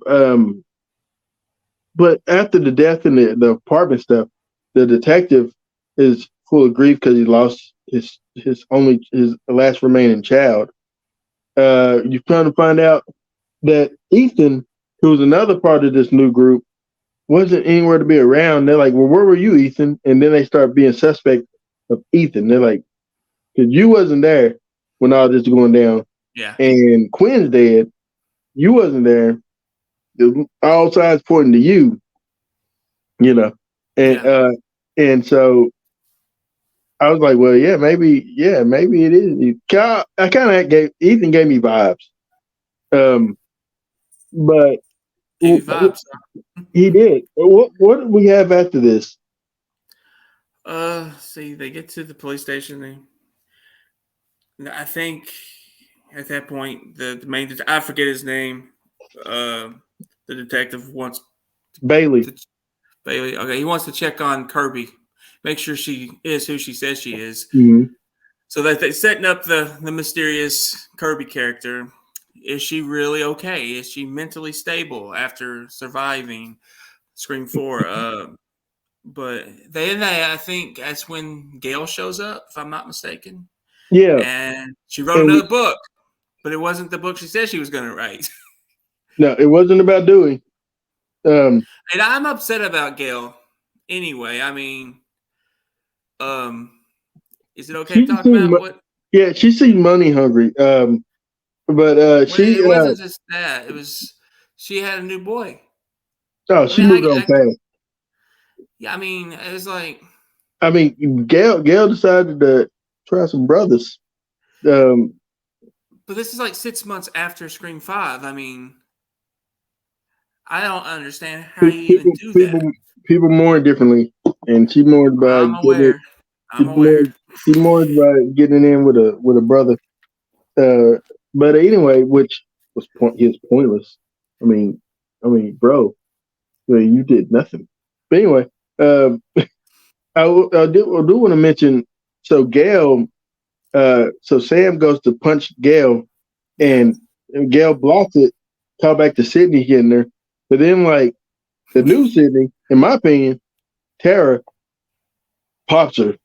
but after the death and the apartment stuff, the detective is full of grief because he lost his last remaining child. You kind of find out that Ethan, who was another part of this new group, wasn't anywhere to be around. They're like, "Well, where were you, Ethan?" And then they start being suspect of Ethan. They're like, "Because you wasn't there when all this was going down, yeah, and Quinn's dead. You wasn't there. All signs pointing to you, you know." And yeah. and so I was like, "Well, maybe it is." I kind of gave Ethan gave me vibes, um, but Give you vibes. he did. What did we have after this? See, they get to the police station. I think at that point, the main I forget his name. The detective wants Bailey. to Bailey. Okay, he wants to check on Kirby, make sure she is who she says she is. Mm-hmm. So that they setting up the mysterious Kirby character. Is she really okay? Is she mentally stable after surviving Scream 4? But I think that's when Gail shows up, if I'm not mistaken. Yeah, And she wrote and another book, but it wasn't the book she said she was going to write. no, it wasn't about Dewey. And I'm upset about Gail. Anyway, I mean, um, is it okay to She talk seemed, about what? yeah, she seemed money hungry. But Well, it wasn't just that. It was she had a new boy. oh, I she mean, moved on fast. yeah, I mean, it was like, I mean, Gail decided to try some brothers. Um, but this is like 6 months after Scream 5. I mean, I don't understand how you even people, do that. people, people mourn differently, and she mourned by I'm getting it. aware. I'm aware. She mourned by getting in with a brother. But anyway, which was is pointless. I mean, bro, you did nothing. But anyway, I do want to mention. So Gail, so Sam goes to punch Gail, Yeah. and Gail blocks it. Call back to Sydney getting there, but then like the new Sydney, in my opinion, Tara pops her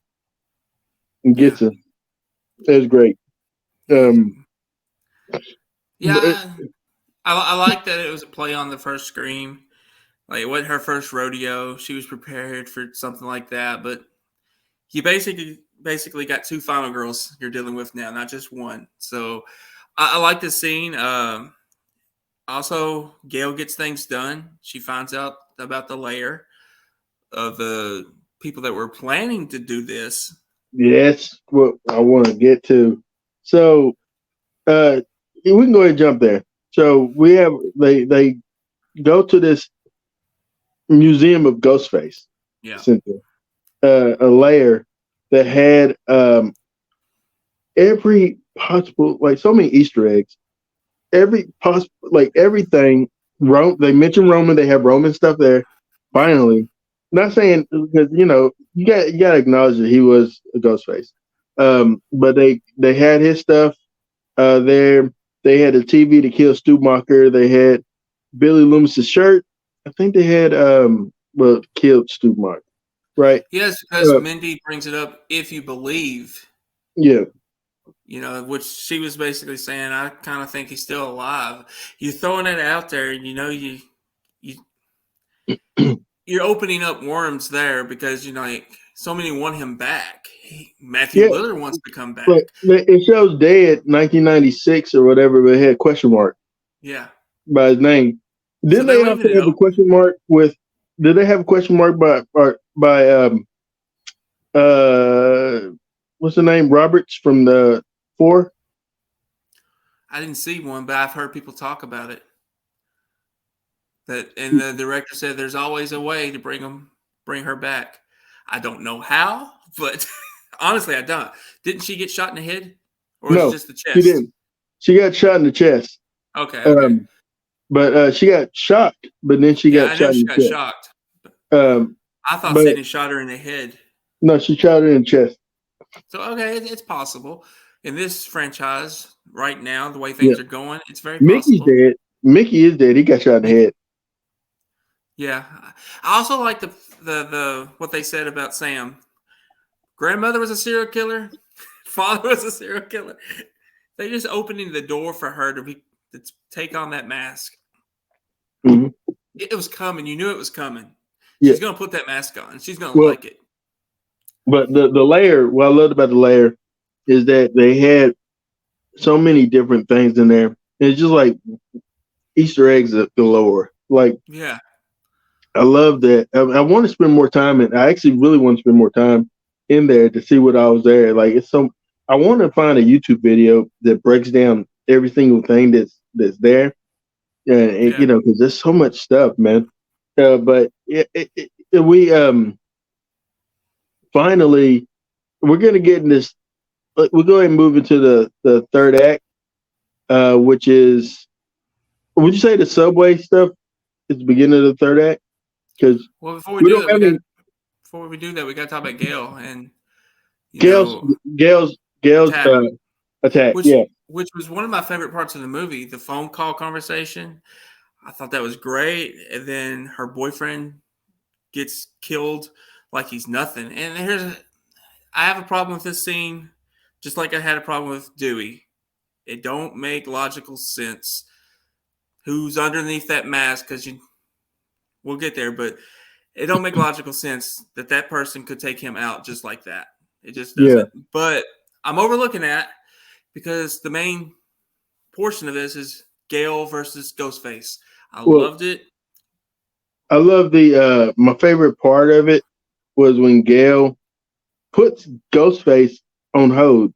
and Yeah. gets her. That's great. But, Yeah. I like that it was a play on the first Scream. Like, it wasn't her first rodeo. She was prepared for something like that. But you basically got two final girls you're dealing with now, not just one. So I like this scene. Also, Gail gets things done. She finds out about the lair of the people that were planning to do this. that's what I want to get to. So we can go ahead and jump there. So we have they go to this museum of Ghostface, Yeah. Cynthia, a layer that had every possible, like so many Easter eggs, every possible, like everything. They mentioned Roman. They have Roman stuff there. Finally, not saying because you got to acknowledge that he was a Ghostface. But they had his stuff there. They had a TV to kill Stumacher. They had Billy Loomis's shirt. I think they had killed Stu Martin, right? Yes, because Uh, Mindy brings it up. If you believe, yeah, which she was basically saying, I kind of think he's still alive. You're throwing it out there, and you you're opening up worms there because like so many want him back. Matthew yeah. Lillard wants to come But back. it shows dead 1996 or whatever, but it had question mark Yeah, by his name. so Didn't they're they also leaving it have a open. question mark with? Did they have a question mark by uh what's the name Roberts from the Four? I didn't see one, but I've heard people talk about it. And the director said there's always a way to bring her back. I don't know how, but honestly, I don't. Didn't she get shot in the head, or was it No, just the she chest? didn't. She got shot in the chest. Okay, okay. Um, but she got shot, but then she Yeah, got I know shot she in got the chest. shocked. I thought But Sydney shot her in the head. no, she shot her in the chest. So okay, it's possible. In this franchise, right now, the way Yeah, things are going, it's very Mickey's possible. dead. Mickey is dead. He got shot in the Mickey, head. yeah. I also like the what they said about Sam. Grandmother was a serial killer. Father was a serial killer. They just opening the door for her to take on that mask. Hmm. It was coming. You knew it was coming. Yeah. She's gonna put that mask on. She's gonna Well, like it. but the layer, what I loved about the layer is that they had so many different things in there. It's just like Easter eggs galore. Like Yeah, I love that. I want to spend more time, and I actually really want to spend more time in there to see what I was there. Like it's so. I want to find a YouTube video that breaks down every single thing that's there, and yeah. because there's so much stuff, man. But we finally we're gonna get in this. We'll go ahead and move into the third act, which is. Would you say the subway stuff is the beginning of the third act? Because Well, before we we do don't that, have any we got to talk about Gail and you Gail's know Gail's Gail's attack, attack. which Yeah, which was one of my favorite parts of the movie. The phone call conversation. I thought that was great. And then her boyfriend gets killed like he's nothing. And I have a problem with this scene, just like I had a problem with Dewey. It don't make logical sense. Who's underneath that mask? Because we'll get there, but it don't make logical sense that person could take him out just like that. It just yeah. doesn't. But I'm overlooking that because the main portion of this is Gale versus Ghostface. I Well, loved it. I love the my favorite part of it was when Gail puts Ghostface on hold.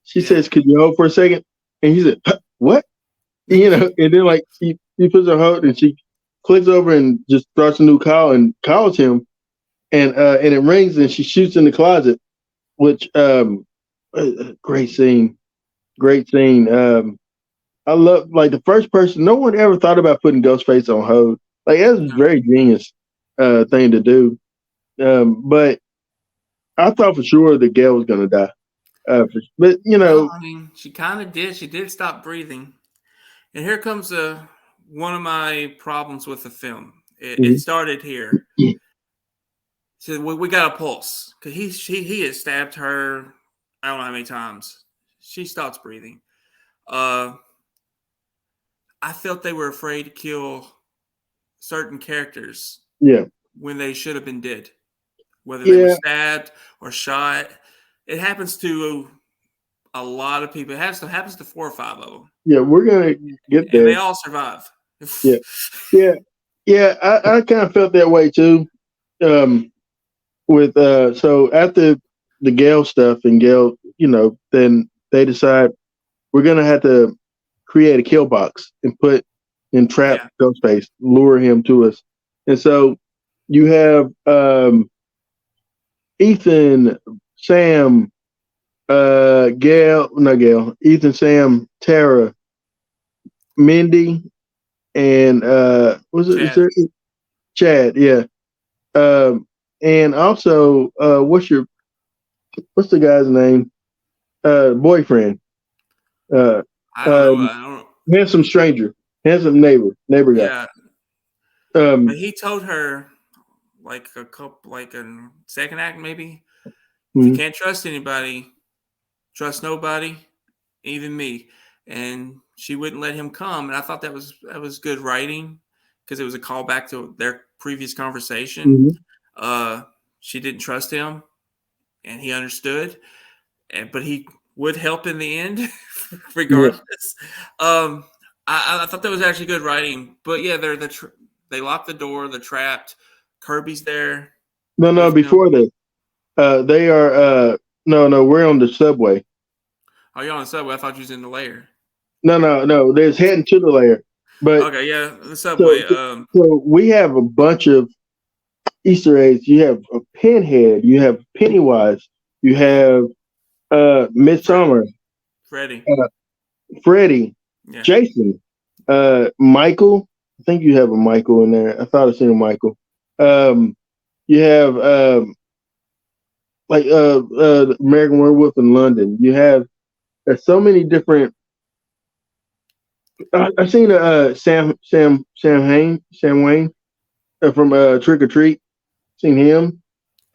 She Yeah. says, "Could you hold for a second?" And he said, "Huh, what?" And then like she puts her hold and she clicks over and just starts a new call and calls him, and it rings and she shoots in the closet, which great scene, great scene. I love like the first person. No one ever thought about putting Ghostface on hold. Like that's a No. very genius thing to do. But I thought for sure that Gail was gonna die. But Well, I mean, she kind of did. She did stop breathing. And here comes one of my problems with the film. It mhm, started here. So we got a pulse because he has stabbed her. I don't know how many times. She stops breathing. Uh, I felt they were afraid to kill certain characters yeah, when they should have been dead, whether they were yeah, stabbed or shot. It happens to a lot of people. Happens to 4 or 5 of them, yeah. We're gonna get and they there. all survive. Yeah, yeah, yeah. I kind of felt that way too. Um, with so after the Gail stuff and Gail, then they decide we're gonna have to create a kill box and trap Yeah, Ghostface, lure him to us. And so you have Ethan, Sam, Gail, not Gail, Ethan, Sam, Tara, Mindy, and was it is Chad. there Chad? Yeah. And also what's the guy's name? Boyfriend. Uh, I don't know. um, I don't. handsome stranger, handsome neighbor guy. Yeah, Um, But he told her like a second act maybe. If you mhm. can't trust anybody, trust nobody, even me. And she wouldn't let him come, and I thought that was good writing because it was a callback to their previous conversation. Mhm. Uh, she didn't trust him, and he understood, but he would help in the end, Yeah. regardless. Um, I thought that was actually good writing, but yeah, they lock the door, they're trapped. Kirby's there No. with them. Before that, they are. No. We're on the subway. Oh, you're on the subway. I thought you was in the lair. No. There's heading to the layer, but Okay, yeah, the so subway. so we have a bunch of Easter eggs. You have a Pinhead. You have Pennywise. You have Fred, Midsummer. Freddie. Uh, Freddy. Yeah, Jason. Michael. I think you have a Michael in there. I thought I seen a Michael. Um, you have like American Werewolf in London. You have there's so many different. I've seen Sam Wayne from Trick or Treat. Seen him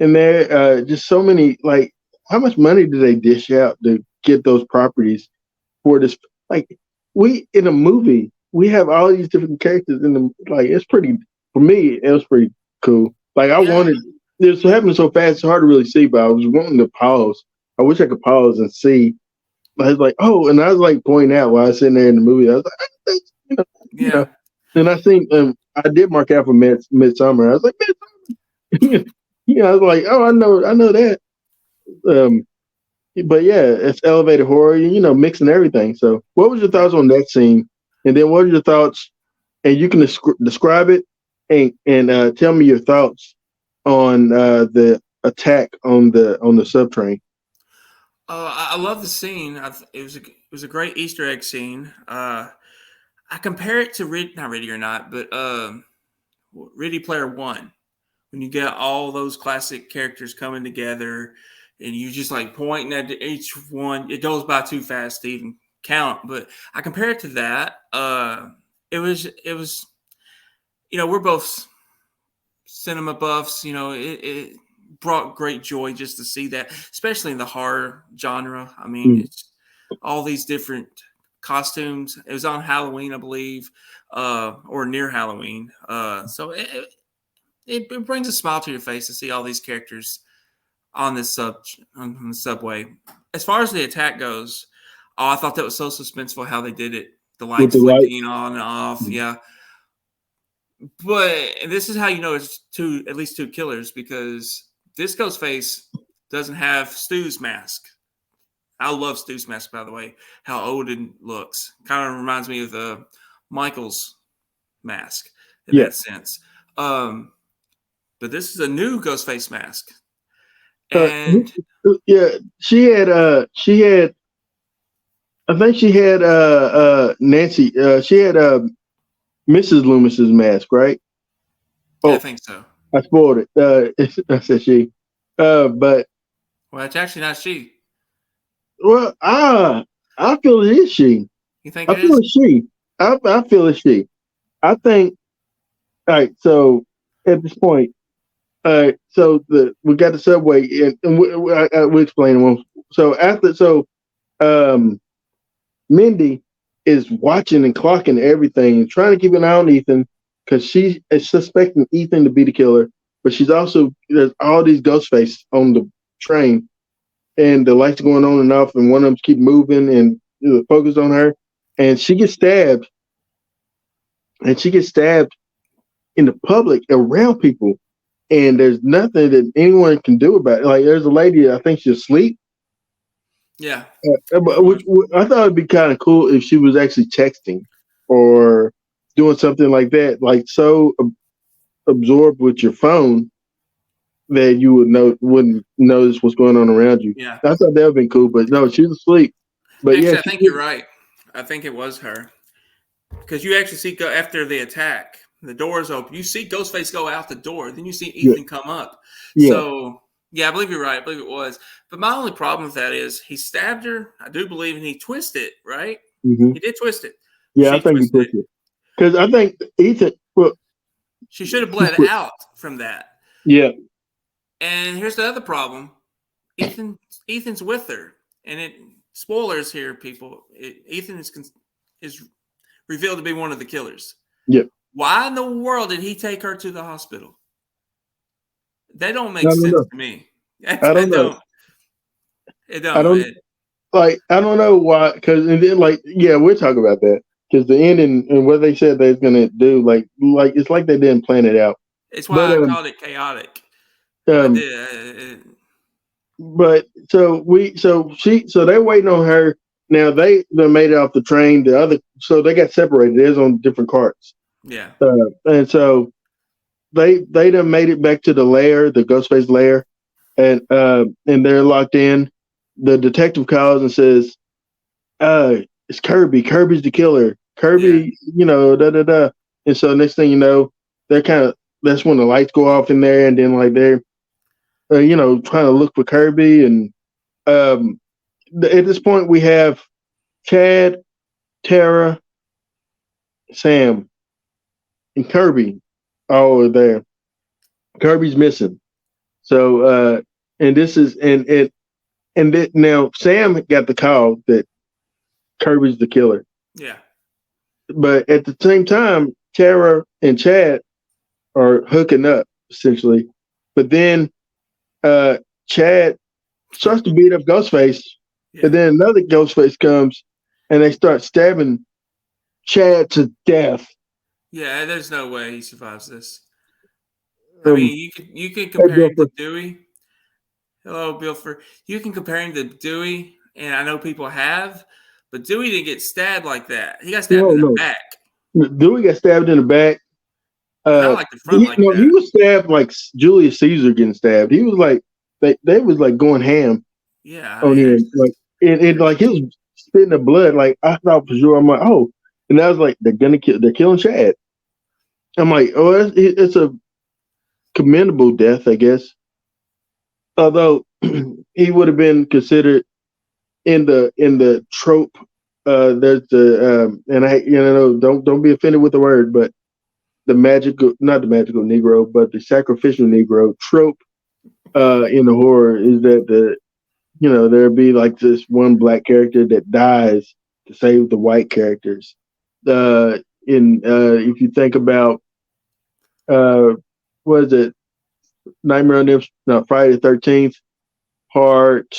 in there. Just so many. Like, how much money do they dish out to get those properties for this? Like, we in a movie, we have all these different characters in the. Like, it's pretty. For me, it was pretty cool. Like, I yeah, wanted. It's happening so fast, it's hard to really see. But I was wanting to pause. I wish I could pause and see. I was like, oh, and I was like pointing out while I was sitting there in the movie. I was like, you know, you know. yeah, And I think I did mark out for Midsummer. I was like, Midsummer. I was like, oh, I know that. Um, but yeah, it's elevated horror. Mixing everything. So, what was your thoughts on that scene? And then, what are your thoughts? And you can describe it and tell me your thoughts on the attack on the subtrain. I love the scene. It was a great Easter egg scene. I compare it to not Ready or Not, but Ready Player One. When you get all those classic characters coming together, and you just like pointing at each one, it goes by too fast to even count. But I compare it to that. It was. We're both cinema buffs. It brought great joy just to see that, especially in the horror genre. I mean, Mm. it's all these different costumes. It was on Halloween, I believe, or near Halloween. So it brings a smile to your face to see all these characters on on the subway. As far as the attack goes, I thought that was so suspenseful how they did it. The With lights the flicking lights. on and off, Mm. yeah. But this is how you know it's at least two killers because this Ghostface doesn't have Stu's mask. I love Stu's mask, by the way. How Odin looks kind of reminds me of Michael's mask in Yeah. that sense. But this is a new Ghostface mask, Uh, and yeah. She had. I think she had Nancy. She had Mrs. Loomis's mask, right? yeah, I Oh, think so. I spoiled it. I said she. But Well, it's actually not she. well, I feel it is she. You think I it feel is? it's she. I feel it's she. I think. All right. So at this point, so we got the subway, and we explain it. So um, Mindy is watching and clocking everything, and trying to keep an eye on Ethan because she is suspecting Ethan to be the killer. But there's all these ghost faces on the train, and the lights going on and off, and one of them keep moving and focused on her, and she gets stabbed, and she gets stabbed in the public around people, and there's nothing that anyone can do about it. Like there's a lady, I think she's asleep. Yeah, But which I thought it'd be kind of cool if she was actually texting or doing something like that, like so absorbed with your phone that you wouldn't notice what's going on around you. yeah. I thought that would be cool, but no, she's asleep. But yeah, Actually, I think you're right. I think it was her because you actually see after the attack, the doors open. You see Ghostface go out the door, then you see yeah, Ethan come up. yeah, So yeah, I believe you're right. I believe it was. But my only problem with that is he stabbed her. I do believe, and he twisted it. Right? hmm He did twist it. yeah. I She think he twisted it. pushed it because I think Ethan. Well, She should have bled out from that. Yeah. And here's the other problem: Ethan's with her, and it spoilers here, people. Ethan is revealed to be one of the killers. Yeah. Why in the world did he take her to the hospital? That don't make sense to me. I don't know. It don't. I don't know why. Because and then we'll talk about that. Because the ending and what they said they're gonna do, like it's like they didn't plan it out. It's why I called it chaotic. But so they're waiting on her. Now they made it off the train. So they got separated. They're on different carts. Yeah. And so they done made it back to the lair, the Ghostface lair, and they're locked in. The detective calls and says, "It's Kirby. Kirby's the killer. Kirby, da da da." And so next thing you know, that's when the lights go off in there, and then they're trying to look for Kirby. And at this point, we have Chad, Tara, Sam, and Kirby all are there. Kirby's missing. So, and this is now Sam got the call that Kirby's the killer. Yeah. But at the same time, Tara and Chad are hooking up essentially. But then Chad starts to beat up Ghostface, and then another Ghostface comes, and they start stabbing Chad to death. Yeah, there's no way he survives this. I mean, you can compare him to Dewey. Hello, Bilford. You can compare him to Dewey, and I know people have, but Dewey didn't get stabbed like that. He got stabbed in the back. Dewey got stabbed in the back. Not like the front that. He was stabbed like Julius Caesar getting stabbed. He was like they was like going ham. Yeah. On him. Like it like he was spitting the blood. Like I thought for sure. I'm like, oh, and I was like, they're killing Chad. I'm like, oh, it's a commendable death, I guess. Although he would have been considered in the trope. There's the and don't be offended with the word, but not the magical Negro, but the sacrificial Negro trope in the horror is that there'd be like this one black character that dies to save the white characters. If you think about what is it? Nightmare on Elm? No, Friday the 13th. Part.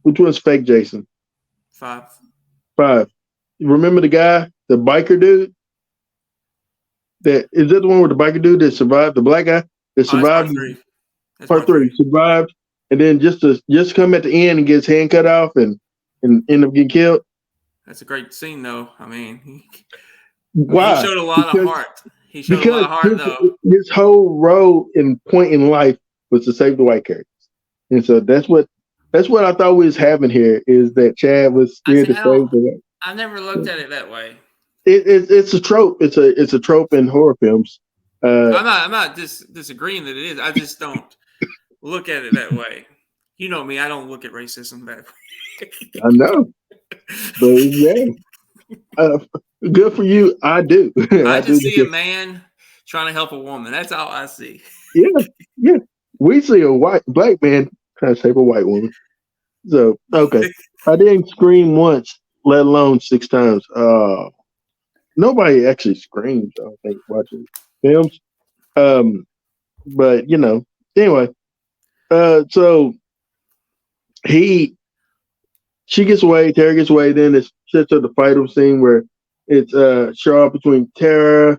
Which one's fake Jason? 5. You remember the guy, the biker dude? Is that the one with the biker dude that survived? The black guy that survived? Part 3. Survived, and then just come at the end and get his hand cut off and end up getting killed. That's a great scene, though. I mean, why? He showed a lot of heart. He showed a lot of heart, though. His whole role and point in life was to save the white characters, and so that's what I thought we was having here is that Chad was scared to save the white. I never looked at it that way. It's a trope. It's a trope in horror films. I'm not disagreeing that it is. I just don't look at it that way. You know me. I don't look at racism that way. I know, but yeah. Good for you. I do. I just see a man trying to help a woman. That's all I see. Yeah. We see a black man trying to save a white woman. So okay, I didn't scream once, let alone 6 times. Nobody actually screams. I don't think watching films. But anyway. So she gets away. Tara gets away. Then it's sets up the final scene where it's Shaw between Tara,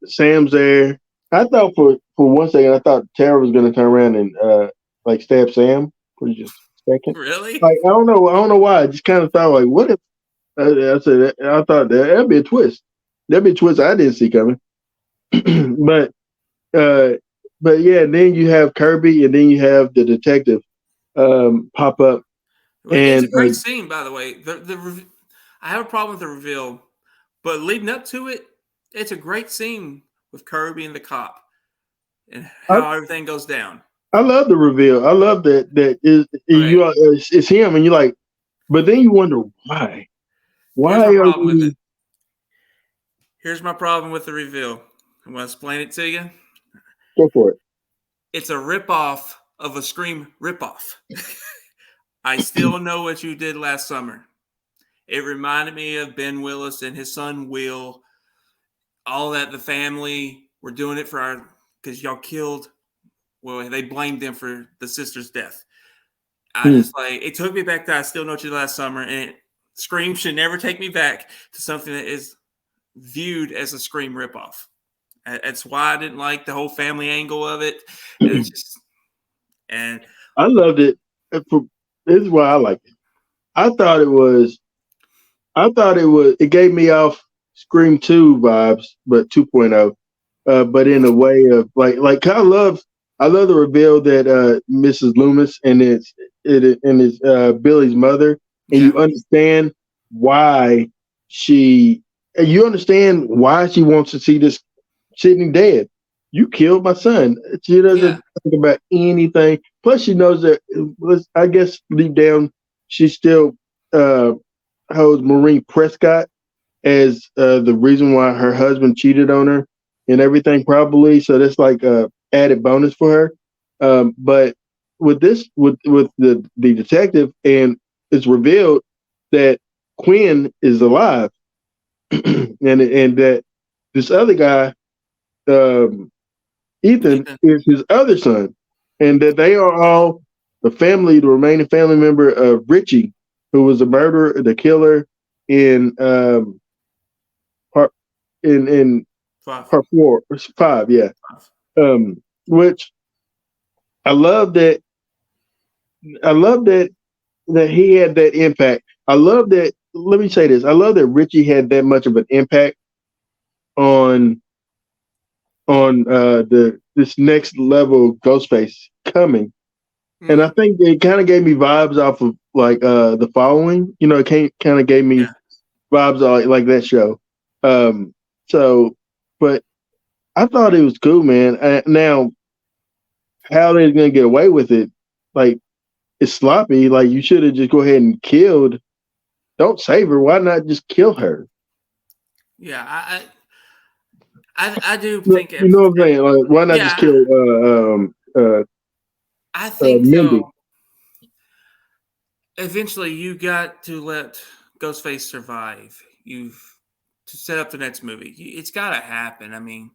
Sam's there. I thought for one second I thought Tara was gonna turn around and stab Sam for just a second. Really? I don't know why. I just kind of thought like, what if I thought that'd be a twist. That'd be a twist I didn't see coming. but yeah, then you have Kirby and then you have the detective pop up. Well, it's a great scene, by the way. I have a problem with the reveal, but leading up to it, it's a great scene with Kirby and the cop and how everything goes down. I love the reveal. I love that it's him, and you're like, but then you wonder why. Why are we? Here's my problem with the reveal. I'm going to explain it to you. Go for it. It's a ripoff of a Scream ripoff. I still know what you did last summer. It reminded me of Ben Willis and his son Will. All that the family were doing it for because y'all killed. Well, they blamed them for the sister's death. I just it took me back to I still know what you did last summer, and Scream should never take me back to something that is viewed as a Scream ripoff. That's why I didn't like the whole family angle of it. It's just, and I loved it. This is why I like it. I thought it gave me off Scream 2 vibes, but 2.0. But in a way of like I love the reveal that Mrs. Loomis and it's Billy's mother, and you understand why she wants to see this Sidney dead. You killed my son. She doesn't think about anything. Plus, she knows that. I guess deep down, she still holds Maureen Prescott as the reason why her husband cheated on her and everything, probably. So that's like a added bonus for her. But with the detective, and it's revealed that Quinn is alive, and that this other guy, Ethan, is his other son, and that they are all the remaining family member of Richie, who was the murderer, the killer in part five, yeah. Which I love that he had that impact. I love that. Let me say this: I love that Richie had that much of an impact on this next level of Ghostface coming. And I think it kind of gave me vibes off of like The Following. You know, it kind of gave me vibes like that show. But I thought it was cool, man. Now, how they're gonna get away with it? Like, it's sloppy. Like, you should have just go ahead and killed. Don't save her. Why not just kill her? Yeah, I do think you know what I'm saying. Like, why not just kill? I think Mindy. Eventually you got to let Ghostface survive. To set up the next movie. It's got to happen. I mean,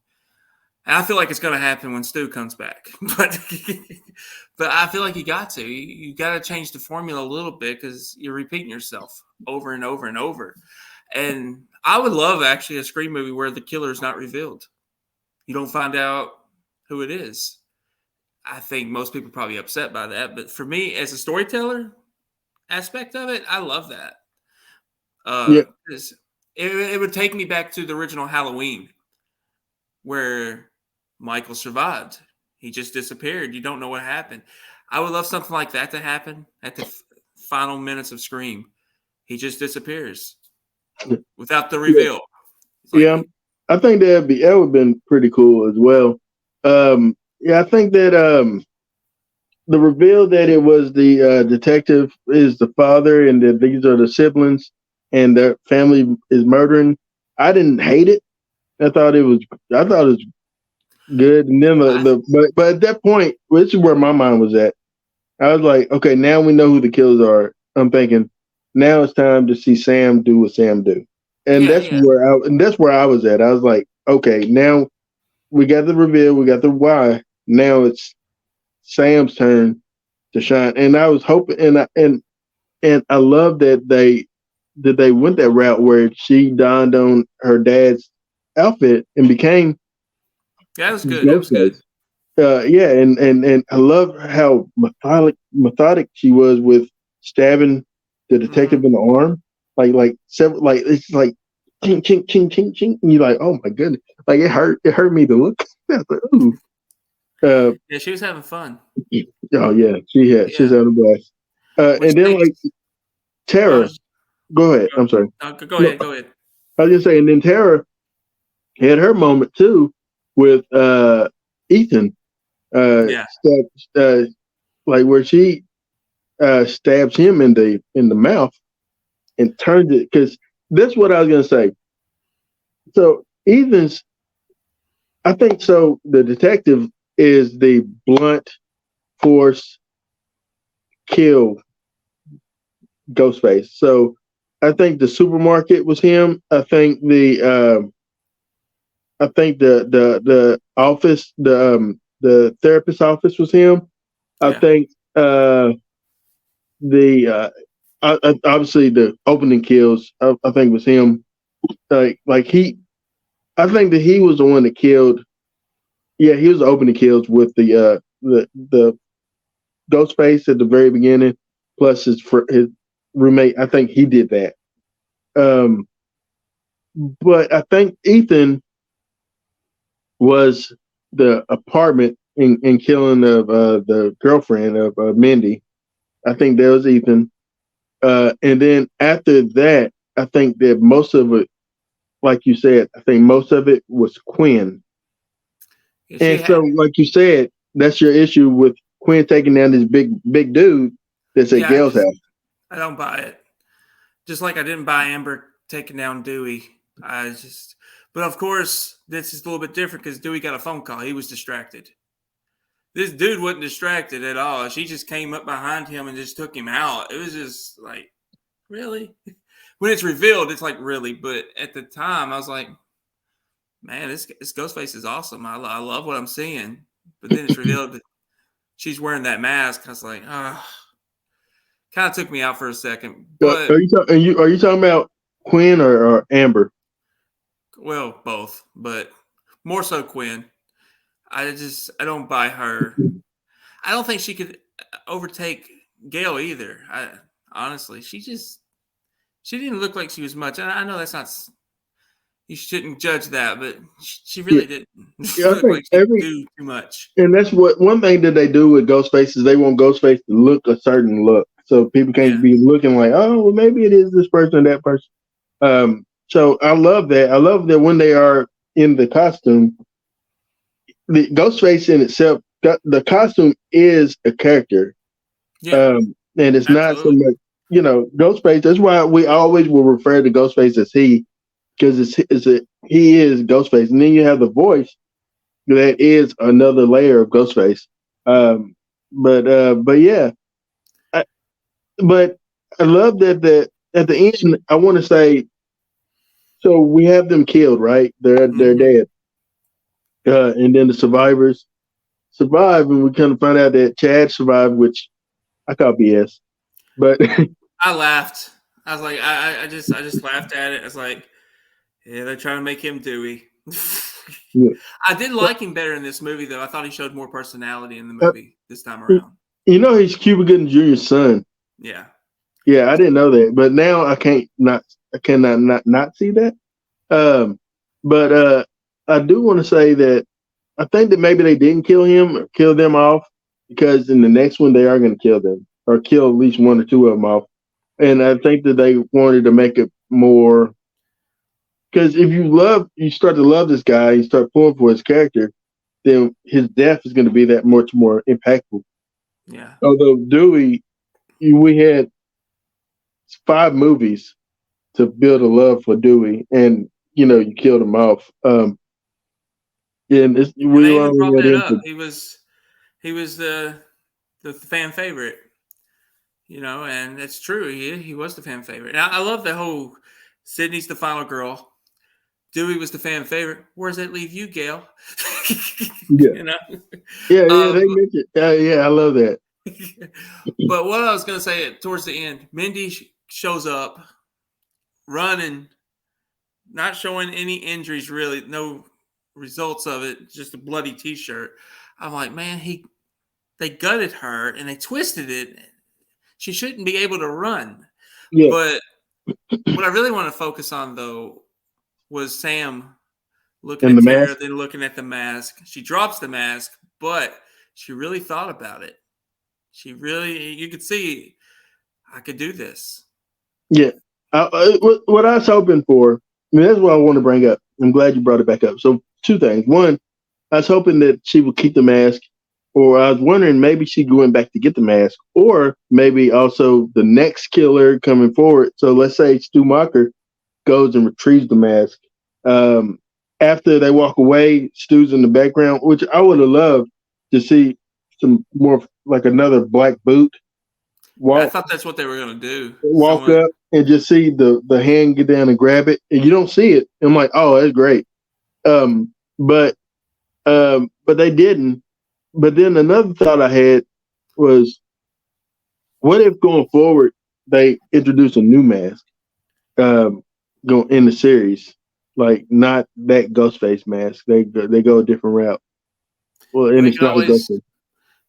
I feel like it's going to happen when Stu comes back, but I feel like you got to. You got to change the formula a little bit because you're repeating yourself over and over and over. And I would love actually a Scream movie where the killer is not revealed. You don't find out who it is. I think most people are probably upset by that. But for me, as a storyteller aspect of it, I love that. It would take me back to the original Halloween where Michael survived. He just disappeared. You don't know what happened. I would love something like that to happen at the final minutes of Scream. He just disappears without the reveal. I think that would have been pretty cool as well. I think that the reveal that it was the detective is the father and that these are the siblings and their family is murdering. I didn't hate it. I thought it was good. And then but at that point, which is where my mind was at. I was like, okay, now we know who the killers are. I'm thinking now it's time to see Sam do what Sam do. And that's where I was at. I was like, okay, now we got the reveal, we got the why. Now it's Sam's turn to shine. And I was hoping, and I love that they went that route where she donned on her dad's outfit and became. That was good. That was good. And I love how methodic she was with stabbing the detective in the arm, like it's like ching ching ching ching ching, and you're like, oh my goodness, like it hurt me to look. I was like, ooh. She was having fun. Oh yeah, she's having a blast. And then like Tara, go ahead. I'm sorry. Go ahead. I was just saying, then Tara had her moment too with Ethan. Like where she stabs him in the mouth and turns it, because that's what I was gonna say. So Ethan's. I think so. The detective is the blunt force kill Ghostface. So I think the supermarket was him. I think the office, the therapist office was him. I Yeah. think the obviously the opening kills. I think was him. Like he, I think that he was the one that killed. Yeah, he was the opening kills with the Ghostface at the very beginning, plus his roommate. I think he did that. Um, but I think Ethan was the apartment in killing of the girlfriend of Mindy. I think that was Ethan. And then after that, I think that most of it, like you said, I think most of it was Quinn. Yeah, she And had. so, like you said, that's your issue with Quinn taking down this big dude that's at Yeah, Gail's house. I don't buy it. Just like I didn't buy Amber taking down Dewey. But of course, this is a little bit different because Dewey got a phone call. He was distracted. This dude wasn't distracted at all. She just came up behind him and just took him out. It was just like, really? When it's revealed, it's like, really? But at the time, I was like, man, this Ghostface is awesome. I love what I'm seeing. But then it's revealed that she's wearing that mask. I was like, ah. Kind of took me out for a second. But, Are you talking about Quinn or Amber? well, both. But more so Quinn. I don't buy her. I don't think she could overtake Gail either. Honestly, she didn't look like she was much. I know that's not. You shouldn't judge that, but she really didn't Yeah, I look think like she could do too much. and that's what one thing that they do with Ghostface is they want Ghostface to look a certain look, so people can't Yeah, be looking like, oh, well, maybe it is this person or that person. So I love that. I love that when they are in the costume, the Ghostface in itself, the costume is a character, yeah, and it's not so absolutely. much, Ghostface. That's why we always will refer to Ghostface as he, because he is Ghostface, and then you have the voice that is another layer of Ghostface. But yeah, I, but I love that at the end. I want to say, so we have them killed, right? They're Hmm. dead, and then the survivors survive, and we kind of find out that Chad survived, which I call BS. But I laughed. I was like, I just laughed at it. I was like, yeah, they're trying to make him Dewey. yeah. I did like him better in this movie, though. I thought he showed more personality in the Uh, movie this time around. he's Cuba Gooding Jr.'s son. Yeah. Yeah, I didn't know that, but now I cannot not see that. Um, but I do want to say that I think that maybe they didn't kill him or kill them off because in the next one they are going to kill them or kill at least one or two of them off. And I think that they wanted to make it more because if you start to love this guy, you start pulling for his character, then his death is going to be that much more impactful. Yeah. Although Dewey, we had 5 movies to build a love for Dewey, and you killed him off. And And we they were even only brought at that him up. for He was the fan favorite, and that's true. He was the fan favorite. And I love the whole Sydney's the final girl. Dewey was the fan favorite. Where does that leave you, Gail? yeah, you know. yeah. Um, They mentioned, yeah, I love that. but what I was going to say towards the end, Mindy shows up running, not showing any injuries, really, no results of it, just a bloody T-shirt. I'm like, man, they gutted her and they twisted it. She shouldn't be able to run. Yeah, But what I really want to focus on, though, was Sam looking and at the Tara, mask. then looking at the mask. She drops the mask, but she really thought about it. You could see, I could do this. Yeah, what I was hoping for. I mean, that's what I want to bring up. I'm glad you brought it back up. So 2 things. One, I was hoping that she would keep the mask, or I was wondering maybe she went back to get the mask, or maybe also the next killer coming forward. So let's say Stu Macher goes and retrieves the mask. Um, after they walk away, Stu's in the background, which I would have loved to see some more like another Black Boot I walk thought that's what they were gonna do. walk Someone, up and just see the hand get down and grab it, and you don't see it. I'm like, oh, that's great. Um, but they didn't. But then another thought I had was, what if going forward they introduce a new mask, go in the series, like not that Ghostface mask. They go a different route. Well, well, and it's not a Ghostface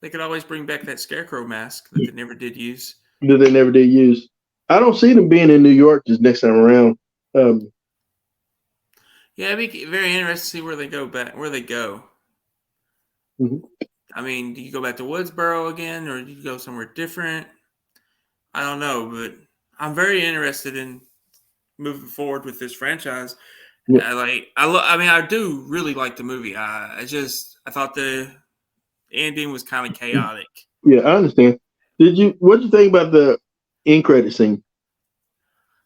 they could always bring back that Scarecrow mask that they never did use. that they never did use. I don't see them being in New York this next time around. Um, Yeah, it'd be very interesting to see where they go back. Where they go. mhm. I mean, do you go back to Woodsboro again, or do you go somewhere different? I don't know, but I'm very interested in moving forward with this franchise. Yeah, I mean, I do really like the movie. I thought the ending was kind of chaotic. yeah, I understand. What did you think about the end credit scene?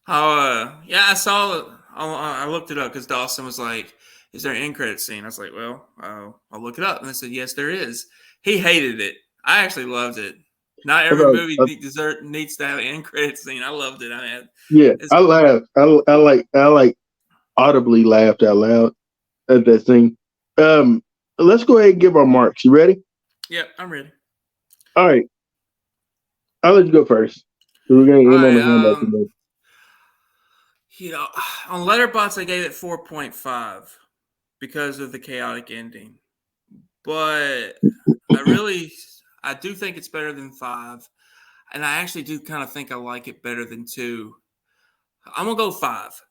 Yeah, I saw it. I looked it up because Dawson was like, "Is there an end credit scene?" I was like, "Well, I'll look it up." And they said, "Yes, there is." He hated it. I actually loved it. Not I every thought, movie needs to have an end credit scene. I loved it. I mean, yeah, it's I laughed. I like audibly laughed out loud at that scene. Um, let's go ahead and give our marks. You ready? Yep, I'm ready. All right, I'll let you go first. So we're gonna All end on right. the handout today. You know, on Letterboxd, I gave it 4.5 because of the chaotic ending. But I do think it's better than 5, and I actually do kind of think I like it better than 2. I'm gonna go 5.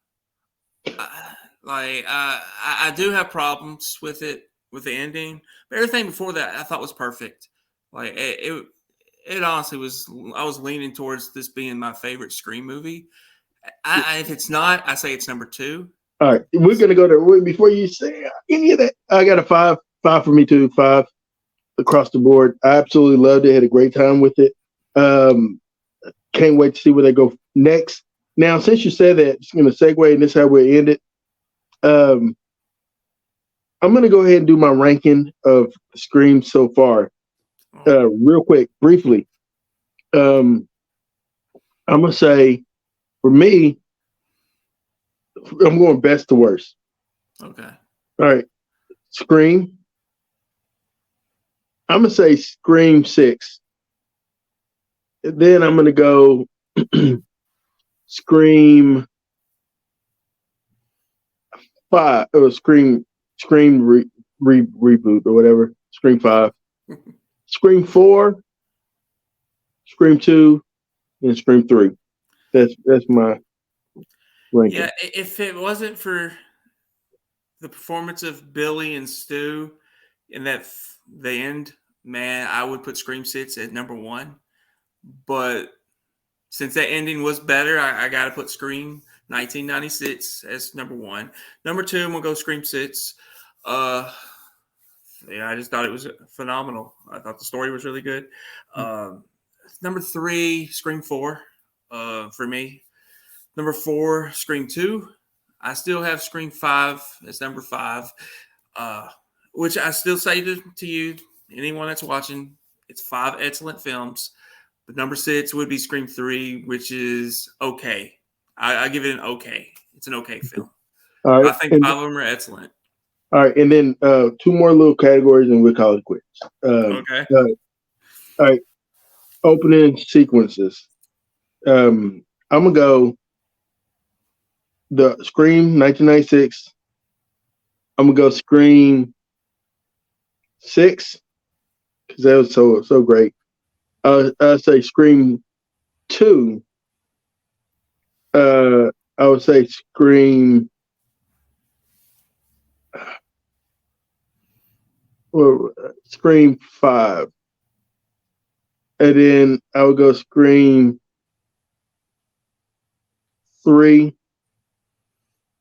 I do have problems with it with the ending, but everything before that I thought was perfect. Like it honestly was. I was leaning towards this being my favorite Scream movie. If it's not, I say it's number 2. All right, we're gonna go there. Wait, before you say any of that, I got a five. Five for me too. Five across the board. I absolutely loved it. Had a great time with it. Um, can't wait to see where they go next. Now, since you said that, it's gonna segue, and this is how we end it. Um, I'm gonna go ahead and do my ranking of Scream so far. Real quick, briefly. Um, I'm gonna say for me, I'm going best to worst. Okay. All right, Scream. I'm gonna say Scream 6. Then I'm gonna go Scream 5 or Scream reboot or whatever. Scream 5, Scream 4, Scream 2, and Scream 3. That's my ranking. Yeah, if it wasn't for the performance of Billy and Stu in the end, man, I would put Scream 6 at number 1. But since that ending was better, I got to put Scream 1996 as number 1. Number 2, I'm gonna go Scream 6. Uh, yeah, I just thought it was phenomenal. I thought the story was really good. Um, Number 3, Scream 4. For me, number 4, Scream 2. I still have Scream 5 as number 5, uh, which I still say to you, anyone that's watching, it's 5 excellent films. But number 6 would be Scream 3, which is okay. I give it an okay. It's an okay film. All But I right, think and 5 of them are excellent. all right, and then two more little categories, and we'll call it quits. Okay. All right, opening sequences. I'm gonna go the Scream 1996. I'm gonna go Scream 6 because that was so great. I say Scream 2. I would say Scream 5, and then I would go Scream 3,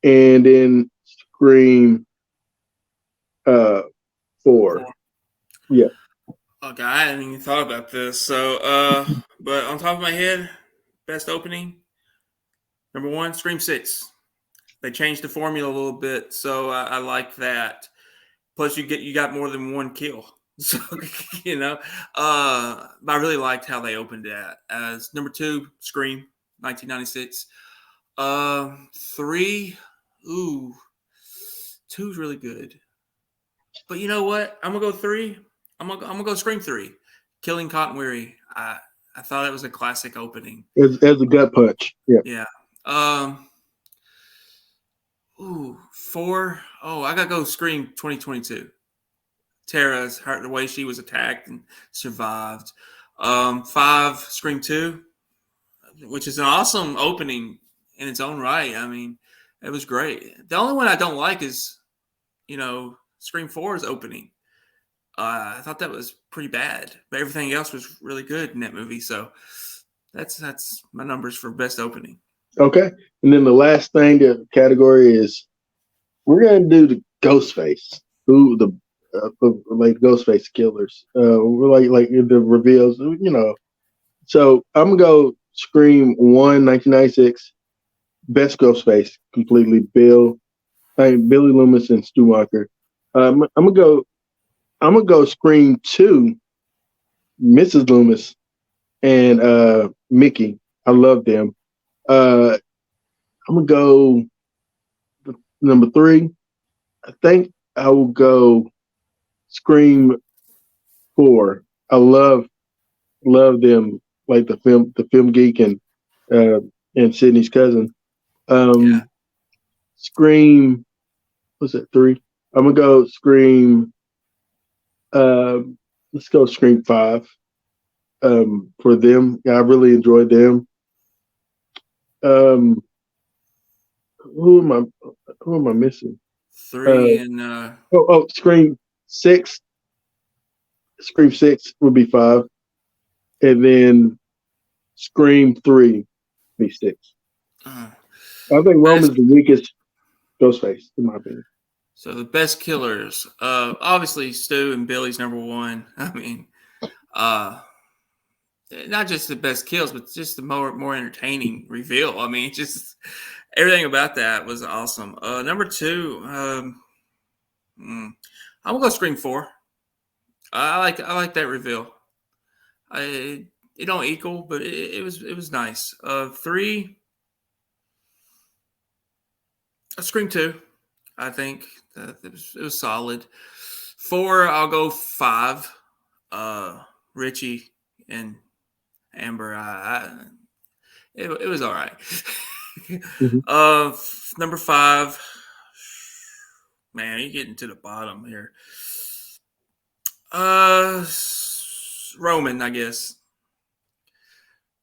and then Scream 4. 4. Yeah. Okay, I hadn't even thought about this. So, but on top of my head, best opening, number 1, Scream 6. They changed the formula a little bit, so I like that. Plus, you got more than one kill, so you know. I really liked how they opened that. As number 2, Scream, 1996. 3, ooh, two's really good. But you know what? I'm gonna go 3. I'm gonna go Scream 3, Killing Cotton Weary. I thought it was a classic opening. As a gut punch. Yeah. Yeah. Ooh, 4. Oh, I gotta go Scream 2022. Tara's the way she was attacked and survived. 5, Scream 2, which is an awesome opening in its own right. I mean, it was great. The only one I don't like is, Scream 4's opening. I thought that was pretty bad, but everything else was really good in that movie. So that's my numbers for best opening. Okay. And then the last thing the category is we're gonna do the Ghostface. Who the like Ghostface killers. We're like the reveals, So I'm gonna go Scream 1, 1996, best Ghostface, completely Billy Loomis and Stu Macher. I'm gonna go Scream 2, Mrs. Loomis and Mickey. I love them. I'm gonna go number 3. I think I will go Scream 4. I love them, like the film geek and Sydney's cousin. Yeah. Scream, what's that, 3? I'm gonna go Scream. Let's go Scream 5. For them, yeah, I really enjoyed them. Who am I missing? 3 and Scream 6. Scream 6 would be 5, and then Scream 3 be 6. I think Roman's the weakest Ghostface, in my opinion. So the best killers, obviously Stu and Billy's number 1. I mean, not just the best kills, but just the more entertaining reveal. I mean, just everything about that was awesome. Number 2, I'm gonna go Scream 4. I like that reveal. It don't equal, but it was nice. 3, Scream 2. I think it was solid. 4, I'll go 5. Richie and Amber. It was all right. Mm-hmm. Number 5. Man, you're getting to the bottom here. Roman, I guess.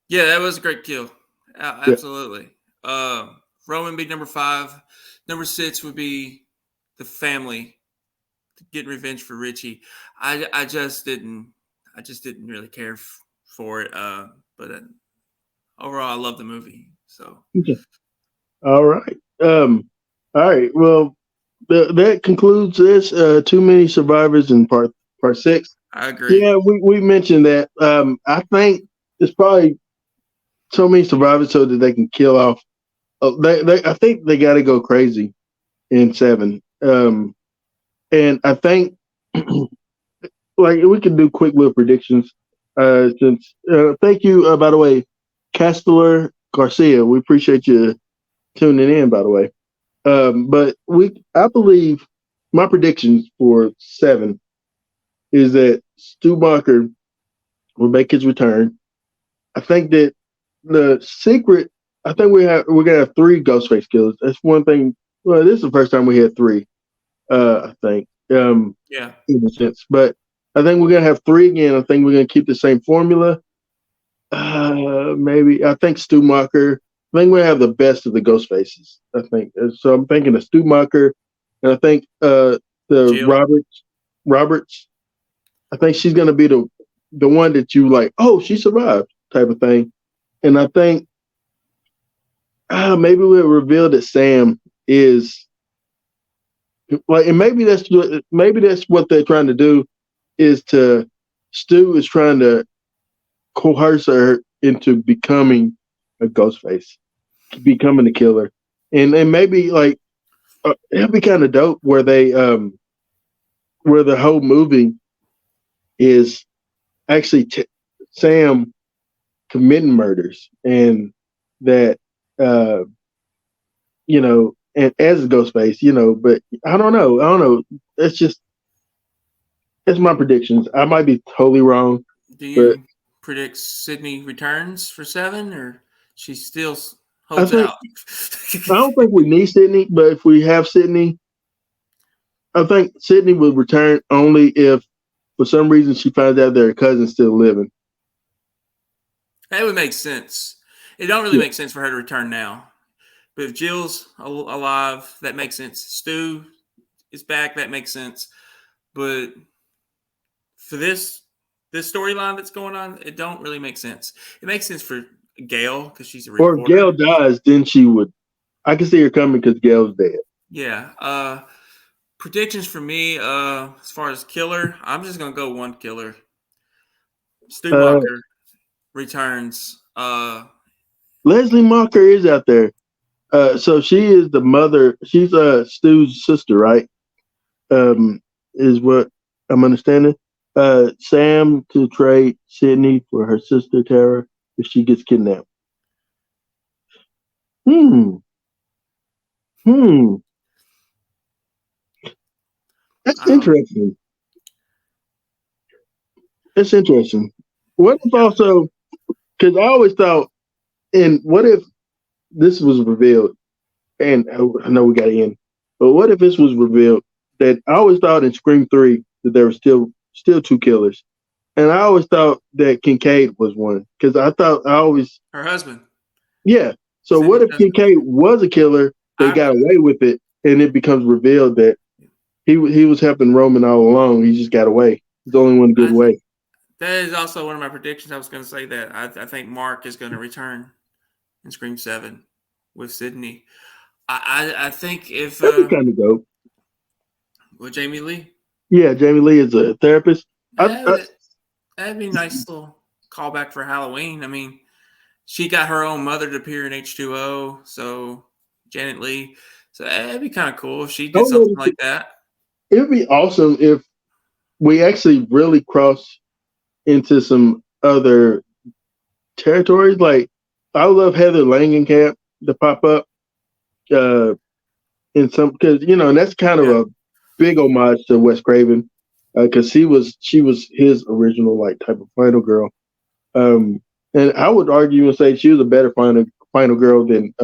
Yeah, that was a great kill. Absolutely. Yeah. Roman be number 5. Number 6 would be the family getting revenge for Richie. I just didn't really care for it. But overall, I love the movie. So. Okay. All right. All right. Well, that concludes this. Too many survivors in part 6. I agree. Yeah, we mentioned that. I think it's probably so many survivors so that they can kill off. I think they got to go crazy in 7. And I think like we can do quick little predictions. Since thank you, by the way, Castellar Garcia. We appreciate you tuning in, by the way. But I believe my predictions for 7 is that Stu Macher will make his return. I think that the secret. I think we're gonna have 3 Ghostface killers. That's one thing. Well, this is the first time we had 3. I think. Yeah. In a sense, but I think we're gonna have 3 again. I think we're gonna keep the same formula. Maybe I think Stu Macher. I think we have the best of the Ghostfaces. I think so. I'm thinking of Stu Macher, and I think the Jill. Roberts. I think she's gonna be the one that you like. Oh, she survived, type of thing. And I think maybe we'll reveal that Sam is like, and maybe that's what they're trying to do. Stu is trying to coerce her into becoming a Ghostface, becoming a killer. and maybe like it'd be kind of dope where they where the whole movie is actually Sam committing murders, and that uh and as a Ghostface, but I don't know. That's just that's my predictions. I might be totally wrong, Do but you predict Sydney returns for 7, or she still I holds think out? I don't think we need Sydney, but if we have Sydney, I think Sydney will return only if for some reason she finds out that her cousin's still living. That would make sense. It don't really Yeah. make sense for her to return now. But if Jill's alive, that makes sense. Stu is back, that makes sense. But for this storyline that's going on, it don't really make sense. It makes sense for Gail because she's a Or if reporter. Gail dies, then she would. I can see her coming because Gail's dead. Yeah. Predictions for me, as far as killer, I'm just gonna go one killer. Stu Uh, Macher returns. Leslie Mocker is out there. So she is the mother. She's Stu's sister, right? Is what I'm understanding. Sam to trade Sydney for her sister Tara if she gets kidnapped. Hmm. Hmm. That's I don't. interesting. That's interesting. What if also? Because I always thought, and what if this was revealed? And I know we got to end, but what if this was revealed that I always thought in Scream 3 that there were still two killers, and I always thought that Kincaid was one because I always Her husband, yeah. So what Sydney's if husband. Kincaid was a killer? They I got away with it, and it becomes revealed that he was helping Roman all along. He just got away. He's the only one to get I away. that is also one of my predictions. I was going to say that I think Mark is going to return in Scream 7 with Sydney. I think if That'd be kind of dope. with Jamie Lee, Yeah, Jamie Lee is a therapist. I that, that'd be a nice little callback for Halloween. I mean, she got her own mother to appear in H2O, so Janet Lee. So that'd be kind of cool if she did don't know. something like that. It would be awesome if we actually really cross into some other territories. Like I would love Heather Langenkamp to pop up uh, in some because and that's kind of Yeah. a big homage to Wes Craven because she was his original like type of final girl. And I would argue and say she was a better final girl than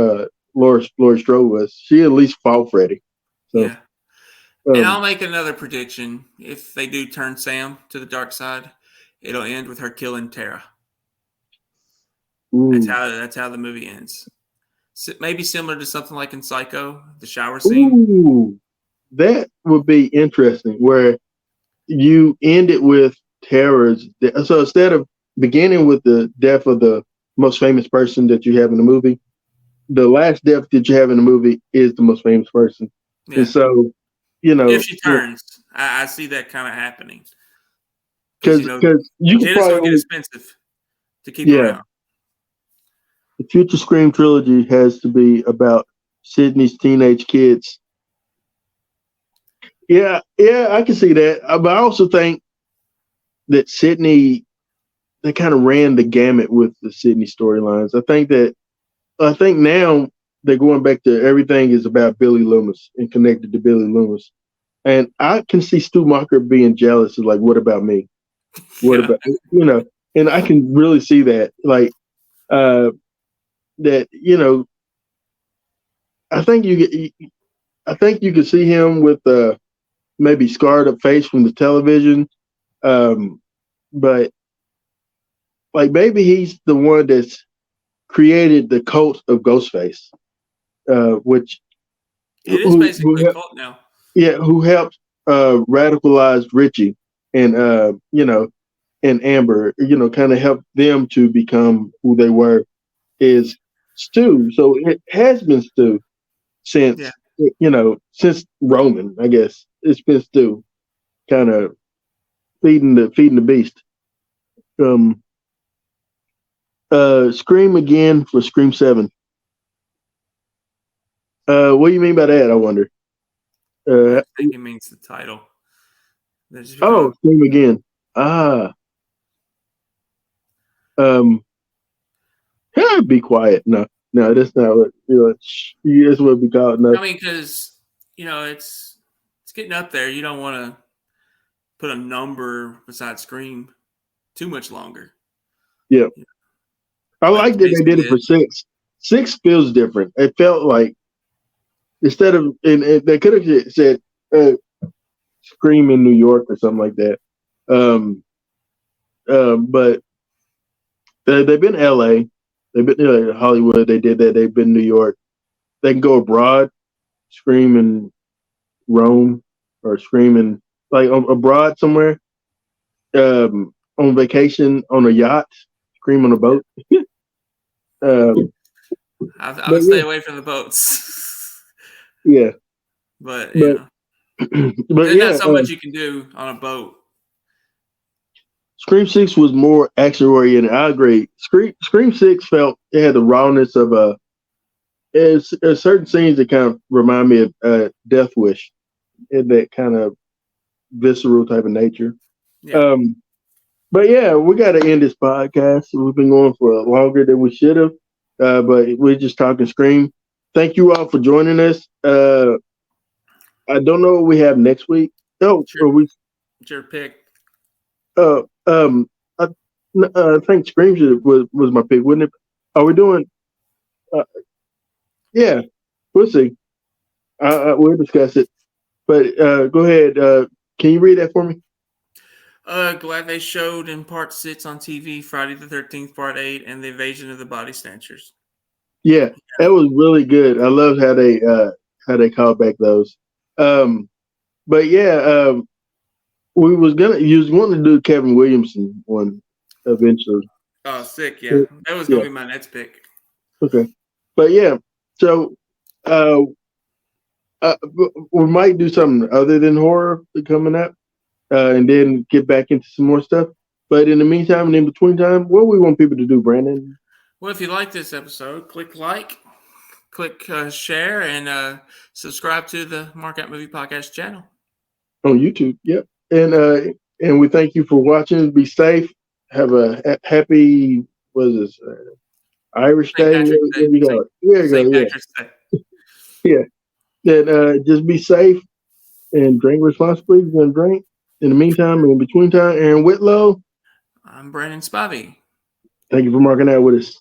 Laurie Strode was. She at least fought Freddy. So Yeah. And I'll um, make another prediction. If they do turn Sam to the dark side, it'll end with her killing Tara. ooh, That's how the movie ends. Maybe similar to something like in Psycho, the shower scene. ooh, that would be interesting. Where you end it with terrors. So instead of beginning with the death of the most famous person that you have in the movie, the last death that you have in the movie is the most famous person. And Yeah. so, you If know, she turns, I see that kind of happening. Because, because you could Jenna's probably going to get only, expensive to keep yeah, around. the future Scream trilogy has to be about Sydney's teenage kids. Yeah, yeah, I can see that. But I also think that Sydney, they kind of ran the gamut with the Sydney storylines. I think now they're going back to everything is about Billy Loomis and connected to Billy Loomis. And I can see Stu Macher being jealous of like, what about me? What Yeah. about and I can really see that. Like that, I think I think you could see him with maybe scarred up face from the television. Um, but like maybe he's the one that's created the cult of Ghostface, which It is who basically a cult now. yeah, who helped radicalize Richie and and Amber, kind of helped them to become who they were is Stu. So it has been Stu Yeah. since since Roman, I guess. It's been Stu kind of feeding the beast. Um Scream again for Scream 7. What do you mean by that? I wonder. I think it means the title. Scream Again. Be quiet. No, that's not what that's what we call it. No. I mean, because it's getting up there. You don't want to put a number beside Scream too much longer. Yeah. I like that they did it for 6. 6 feels different. It felt like instead of and they could have said Scream in New York or something like that. But they've been LA, they've been Hollywood. They did that. They've been New York. They can go abroad, Scream in Rome or Scream in like abroad somewhere. On vacation on a yacht, Scream on a boat. I would stay away from the boats. Yeah, but there's not so much you can do on a boat. Scream 6 was more action oriented. I agree. Scream 6 felt it had the rawness of there's certain scenes that kind of remind me of Death Wish, in that kind of visceral type of nature. Yeah. But yeah, we got to end this podcast. We've been going for longer than we should have, but we're just talking Scream. Thank you all for joining us. I don't know what we have next week. It's your pick. I think Scream was my pick, wouldn't it? Are we doing? Yeah, we'll see. We'll discuss it. But go ahead. Can you read that for me? Glad they showed in Part 6 on TV, Friday the 13th, Part 8, and the Invasion of the Body Snatchers. Yeah, that was really good. I loved how they called back those. But yeah, we was wanting to do Kevin Williamson one eventually. Oh, sick! Yeah, that was gonna be my next pick. Okay, but yeah, so we might do something other than horror coming up, and then get back into some more stuff. But in the meantime and in between time, what do we want people to do, Brandon? Well, if you like this episode, click like, click share, and subscribe to the Markout Movie Podcast channel on YouTube. Yep, and we thank you for watching. Be safe. Have a happy Irish Day. There you go. Yeah. Then just be safe and drink responsibly. You're gonna drink. In the meantime and in between time, Aaron Whitlow. I'm Brandon Spivey. Thank you for marking out with us.